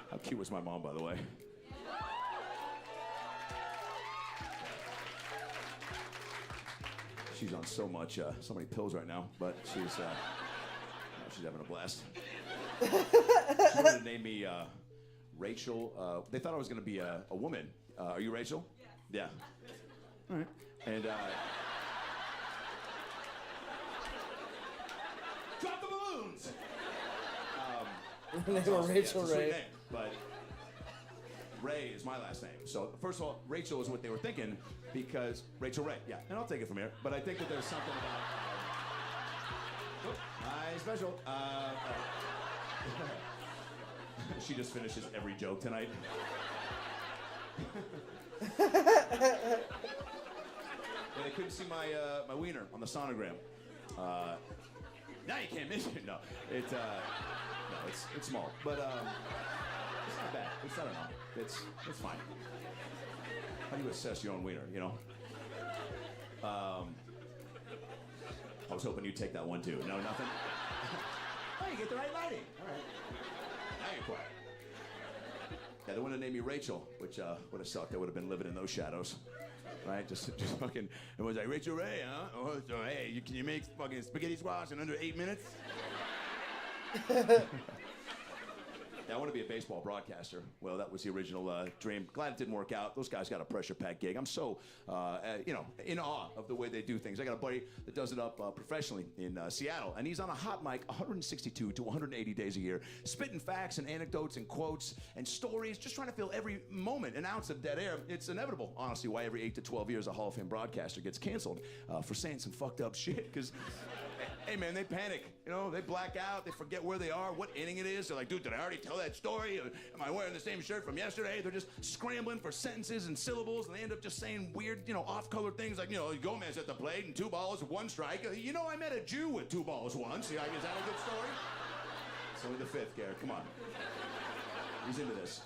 How cute was my mom, by the way? She's on so many pills right now, but she's having a blast. She wanted to name me Rachel. They thought I was going to be a woman. Are you Rachel? Yeah. All right. And drop the balloons. Name her Rachel it's a sweet Ray. name, but Ray is my last name. So first of all, Rachel is what they were thinking because Rachel Ray, yeah, and I'll take it from here. But I think that there's something about my special. She just finishes every joke tonight. couldn't see my wiener on the sonogram. Now you can't miss it. No, it's small, but it's not bad. It's not enough. It's fine. How do you assess your own wiener? You know. I was hoping you'd take that one too. No, nothing. Oh, you get the right lighting. All right. Now you're quiet. Yeah, they wanted to name me Rachel, which would have sucked. I would have been living in those shadows. Right? Just fucking, it was like, Rachel Ray, huh? Oh, so, hey, can you make fucking spaghetti squash in under 8 minutes? Yeah, I want to be a baseball broadcaster. Well, that was the original dream. Glad it didn't work out. Those guys got a pressure-packed gig. I'm so, in awe of the way they do things. I got a buddy that does it up professionally in Seattle, and he's on a hot mic 162 to 180 days a year, spitting facts and anecdotes and quotes and stories, just trying to fill every moment, an ounce of dead air. It's inevitable, honestly, why every 8 to 12 years a Hall of Fame broadcaster gets canceled for saying some fucked up shit, because... Hey, man, they panic. You know, they black out. They forget where they are, what inning it is. They're like, dude, did I already tell that story? Am I wearing the same shirt from yesterday? They're just scrambling for sentences and syllables, and they end up just saying weird, off-color things like, Gomez at the plate and 2 balls, 1 strike. I met a Jew with 2 balls once. Is that a good story? It's only the 5th, Garrett. Come on. He's into this.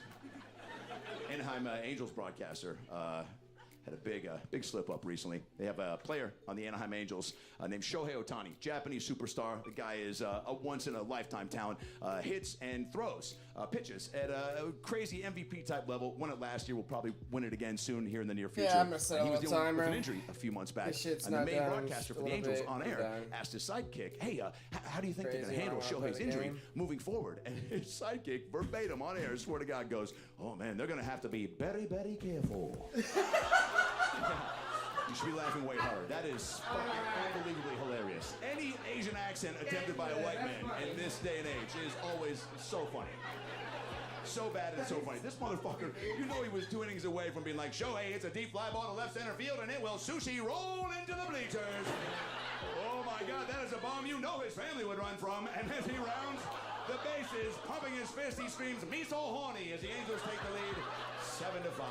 Anaheim Angels broadcaster had a big slip-up recently. They have a player on the Anaheim Angels named Shohei Ohtani, Japanese superstar. The guy is a once-in-a-lifetime talent. Hits and throws pitches at a crazy MVP-type level. Won it last year. Will probably win it again soon here in the near future. Yeah, I'm gonna set he was all the dealing timer. with an injury a few months back. Shit's And the not main done. broadcaster for the Angels on air asked his sidekick, hey, how do you think they're going to handle Shohei's injury moving forward? And his sidekick, verbatim on air, swear to God, goes, oh, man, they're going to have to be very, very careful. You should be laughing way harder. That is fucking unbelievably hilarious. Any Asian accent attempted by a white man in this day and age is always so funny. So bad and so funny. This motherfucker, he was 2 innings away from being like, Shohei hits a deep fly ball to left center field and it will sushi roll into the bleachers. Oh my God, that is a bomb his family would run from. And as he rounds the bases, pumping his fist, he screams, "Me so horny," as the Angels take the lead 7-5.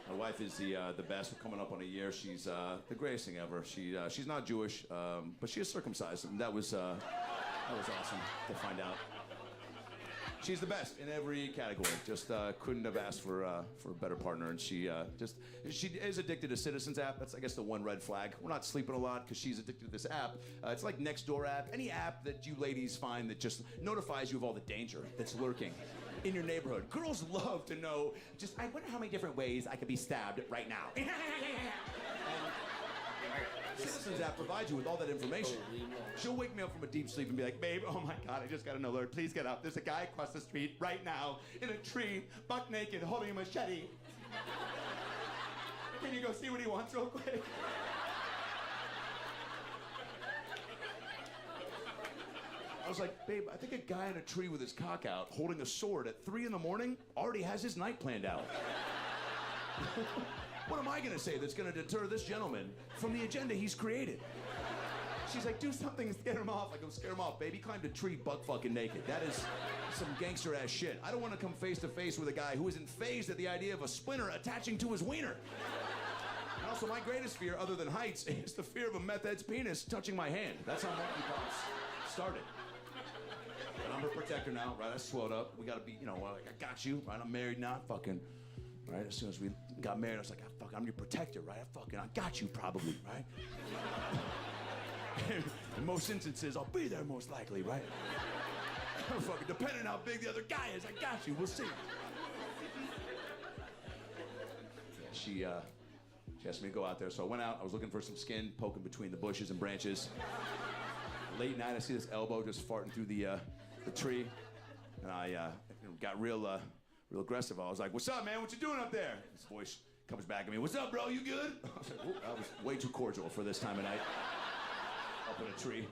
My wife is the best. We're coming up on a year. She's the greatest thing ever. She's not Jewish, but she is circumcised, and that was awesome to find out. She's the best in every category. Just couldn't have asked for a better partner, and she is addicted to Citizens app. That's, I guess, the one red flag. We're not sleeping a lot because she's addicted to this app. It's like Nextdoor app, any app that you ladies find that just notifies you of all the danger that's lurking in your neighborhood. Girls love to know, I wonder how many different ways I could be stabbed right now. And Citizens app provides you with all that information. She'll wake me up from a deep sleep and be like, babe, oh my God, I just got an alert. Please get up. There's a guy across the street right now in a tree, buck naked, holding a machete. Can you go see what he wants real quick? I was like, babe, I think a guy in a tree with his cock out, holding a sword at 3 in the morning, already has his night planned out. What am I going to say that's going to deter this gentleman from the agenda he's created? She's like, do something to scare him off. I go, scare him off, baby. He climbed a tree buck fucking naked. That is some gangster ass shit. I don't want to come face to face with a guy who isn't fazed at the idea of a splinter attaching to his wiener. And also, my greatest fear, other than heights, is the fear of a meth head's penis touching my hand. That's how monkeypox started. And I'm her protector now, right? I swelled up. We got to be, like, I got you, right? I'm married now, fucking. Right, as soon as we got married, I was like, I'm your protector, right? I got you probably, right? In most instances, I'll be there most likely, right? Fucking depending on how big the other guy is, I got you, we'll see. Yeah, she asked me to go out there, so I went out, I was looking for some skin, poking between the bushes and branches. Late night, I see this elbow just farting through the tree, and I got real aggressive. I was like, what's up, man? What you doing up there? His voice comes back at me. What's up, bro? You good? I was like, that was way too cordial for this time of night. Up in a tree.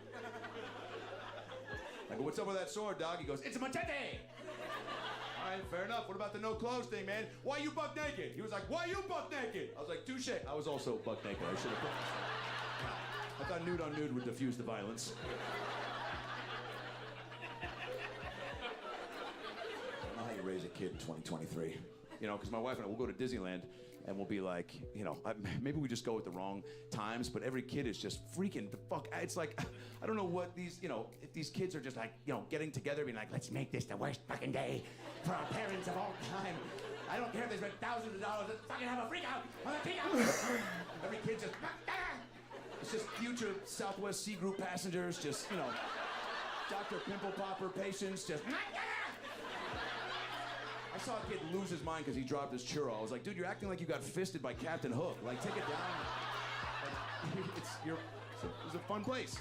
I go, what's up with that sword, dog? He goes, it's a machete. All right, fair enough. What about the no clothes thing, man? Why you buck naked? He was like, why you buck naked? I was like, touche. I was also buck naked. I should have put I thought nude on nude would diffuse the violence. kid in 2023. You know, because my wife and I will go to Disneyland and we'll be like, you know, maybe we just go at the wrong times, but every kid is just freaking the fuck. It's like, I don't know what these, you know, if these kids are just like, you know, getting together, being like, let's make this the worst fucking day for our parents of all time. I don't care if they spend thousands of dollars, let's fucking have a freak out. Every kid just, it's just future Southwest Sea Group passengers, just, you know, Dr. Pimple Popper patients, just. I saw a kid lose his mind because he dropped his churro. I was like, dude, you're acting like you got fisted by Captain Hook. Like, take it down. Like, it's a fun place.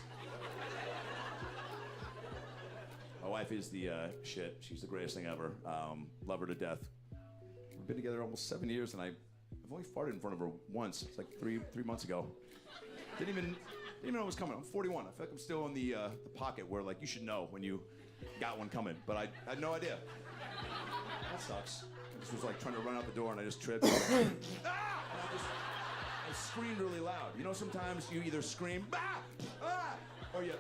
My wife is the shit. She's the greatest thing ever. Love her to death. We've been together almost 7 years, and I've only farted in front of her once. It's like three months ago. Didn't even know it was coming. I'm 41. I feel like I'm still in the pocket where, like, you should know when you got one coming. But I had no idea. That sucks. I just was like trying to run out the door and I just tripped. I screamed really loud. You know, sometimes you either scream, or you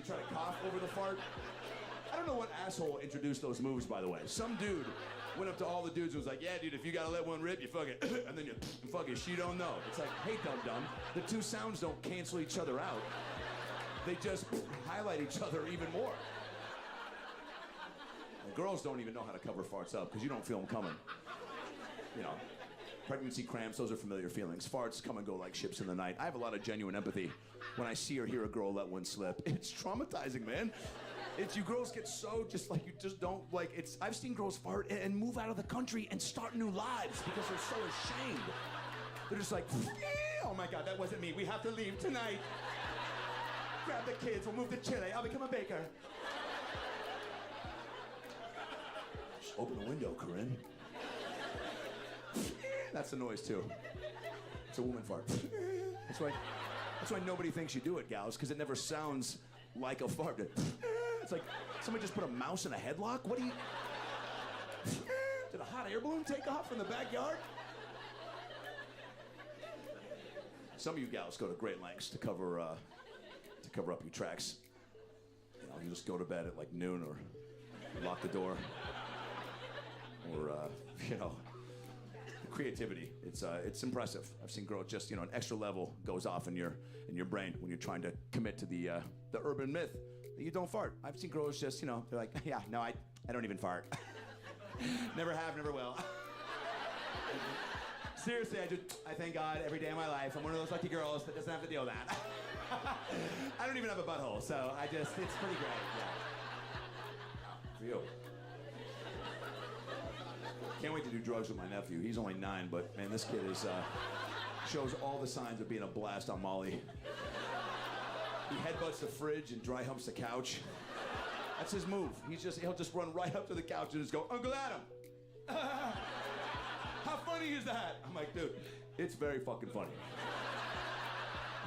try to cough over the fart. I don't know what asshole introduced those moves, by the way. Some dude went up to all the dudes and was like, yeah, dude, if you gotta let one rip, you fuck it. And then you fuck it. She don't know. It's like, hey, dum-dum. The two sounds don't cancel each other out. They just highlight each other even more. Girls don't even know how to cover farts up because you don't feel them coming. You know, pregnancy cramps, those are familiar feelings. Farts come and go like ships in the night. I have a lot of genuine empathy when I see or hear a girl let one slip. It's traumatizing, man. You girls get so just like, you just don't like, I've seen girls fart and move out of the country and start new lives because they're so ashamed. They're just like, oh my God, that wasn't me. We have to leave tonight. Grab the kids, we'll move to Chile. I'll become a baker. Open the window, Corinne. That's the noise, too. It's a woman fart. That's why nobody thinks you do it, gals, because it never sounds like a fart. It's like somebody just put a mouse in a headlock? What do you... Did a hot air balloon take off in the backyard? Some of you gals go to great lengths to cover up your tracks. You know, you just go to bed at like noon or lock the door. Or, you know, creativity. It's impressive. I've seen girls just, you know, an extra level goes off in your brain when you're trying to commit to the urban myth that you don't fart. I've seen girls just, you know, they're like, yeah, no, I don't even fart. Never have, never will. Seriously, I thank God every day of my life. I'm one of those lucky girls that doesn't have to deal with that. I don't even have a butthole, so it's pretty great. Yeah. For you. Can't wait to do drugs with my nephew. He's only 9, but man, this kid shows all the signs of being a blast on Molly. He headbutts the fridge and dry humps the couch. That's his move. He'll just run right up to the couch and just go, Uncle Adam. How funny is that? I'm like, dude, it's very fucking funny.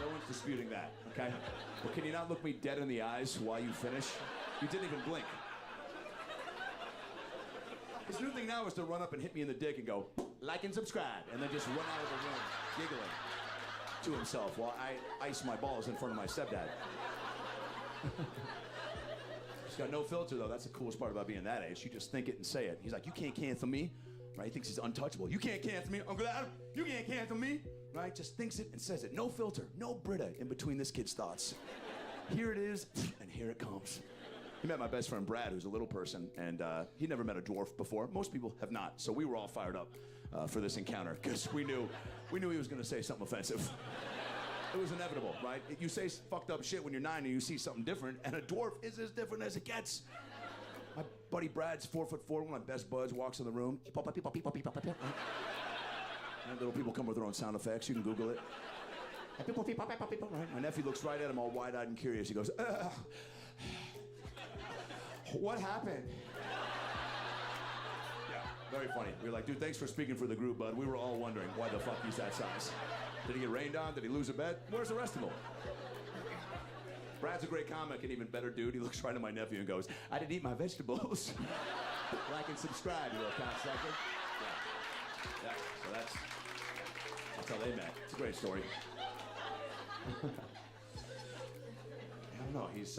No one's disputing that, okay? But can you not look me dead in the eyes while you finish? You didn't even blink. His new thing now is to run up and hit me in the dick and go, like and subscribe, and then just run out of the room, giggling to himself while I ice my balls in front of my stepdad. He's got no filter, though. That's the coolest part about being that age. You just think it and say it. He's like, you can't cancel me, right? He thinks he's untouchable. You can't cancel me, Uncle Adam. You can't cancel me, right? Just thinks it and says it. No filter, no Brita in between this kid's thoughts. Here it is, and here it comes. He met my best friend Brad, who's a little person, and he'd never met a dwarf before. Most people have not, so we were all fired up for this encounter because we knew he was going to say something offensive. It was inevitable, right? You say fucked up shit when you're 9 and you see something different, and a dwarf is as different as it gets. My buddy Brad's 4'4", one of my best buds, walks in the room. And little people come with their own sound effects. You can Google it. Right? My nephew looks right at him, all wide-eyed and curious. He goes, what happened? Yeah, very funny. We were like, dude, thanks for speaking for the group, bud. We were all wondering why the fuck he's that size. Did he get rained on? Did he lose a bet? Where's the rest of them? Brad's a great comic, an even better dude. He looks right at my nephew and goes, I didn't eat my vegetables. Like and subscribe, you little cocksucker. Yeah, so that's how they met. It's a great story. I don't know, he's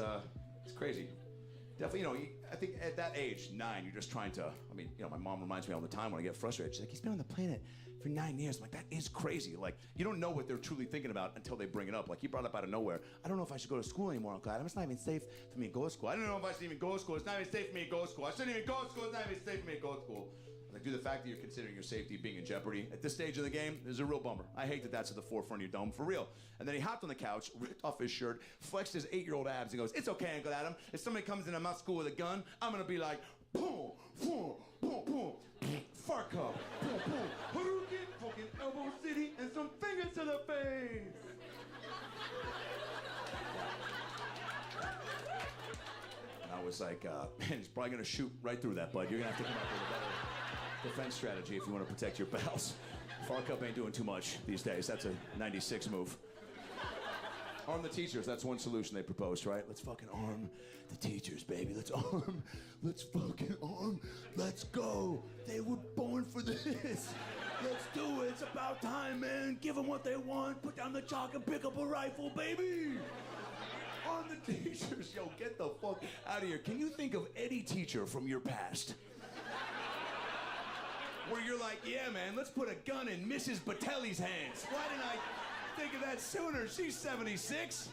crazy. definitely, I think at that age, 9, you're just trying to, my mom reminds me all the time when I get frustrated. She's like, he's been on the planet for 9 years. I'm like, that is crazy. Like, you don't know what they're truly thinking about until they bring it up. Like, he brought it up out of nowhere. I don't know if I should go to school anymore, Uncle Adam. It's not even safe for me to go to school. I don't know if I should even go to school. It's not even safe for me to go to school. I shouldn't even go to school. It's not even safe for me to go to school. Like, dude, the fact that you're considering your safety being in jeopardy at this stage of the game is a real bummer. I hate that that's at the forefront of your dome, for real. And then he hopped on the couch, ripped off his shirt, flexed his 8-year-old abs, and goes, it's okay, Uncle Adam. If somebody comes into my school with a gun, I'm gonna be like, boom, boom, boom, boom, fart cup, boom, boom, Hadouken, fucking elbow city, and some fingers to the face. And I was like, man, he's probably gonna shoot right through that, bud. You're gonna have to come up with a better defense strategy if you want to protect your pals. Far Cup ain't doing too much these days. That's a 96 move. Arm the teachers. That's one solution they proposed, right? Let's fucking arm the teachers, baby. Let's arm. Let's fucking arm. Let's go. They were born for this. Let's do it. It's about time, man. Give them what they want. Put down the chalk and pick up a rifle, baby. Arm the teachers. Yo, get the fuck out of here. Can you think of any teacher from your past where you're like, yeah, man, let's put a gun in Mrs. Batelli's hands? Why didn't I think of that sooner? She's 76.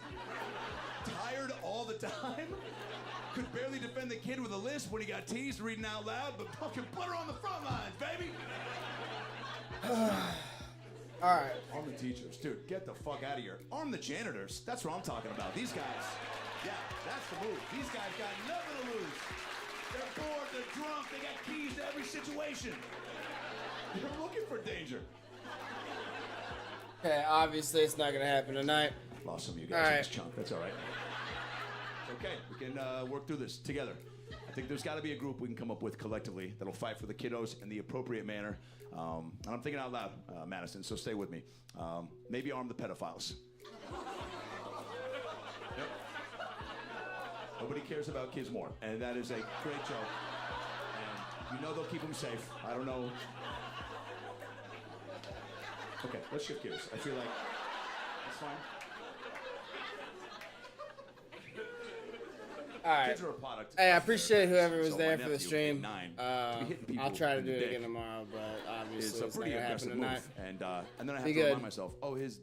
Tired all the time. Could barely defend the kid with a lisp when he got teased reading out loud, but fucking put her on the front lines, baby. All right. Arm the teachers. Dude, get the fuck out of here. Arm the janitors. That's what I'm talking about. These guys. Yeah, that's the move. These guys got nothing to lose. They're bored, they're drunk, they got keys to every situation. They're looking for danger. Okay, obviously it's not gonna happen tonight. Lost some of you guys in this chunk. That's all right. Okay, we can work through this together. I think there's got to be a group we can come up with collectively that'll fight for the kiddos in the appropriate manner. And I'm thinking out loud, Madison, so stay with me. Maybe arm the pedophiles. Yep. Nobody cares about kids more, and that is a great joke. And you know they'll keep them safe. I don't know. Okay, let's shift gears. I feel like that's fine. All right. Kids are a product. Hey, I appreciate whoever was So there my for the nephew, stream. 9, I'll try to in do the it dick again tomorrow, but obviously it's a it's not pretty gonna happen aggressive tonight. move. And then I have Be to good. remind myself, oh, his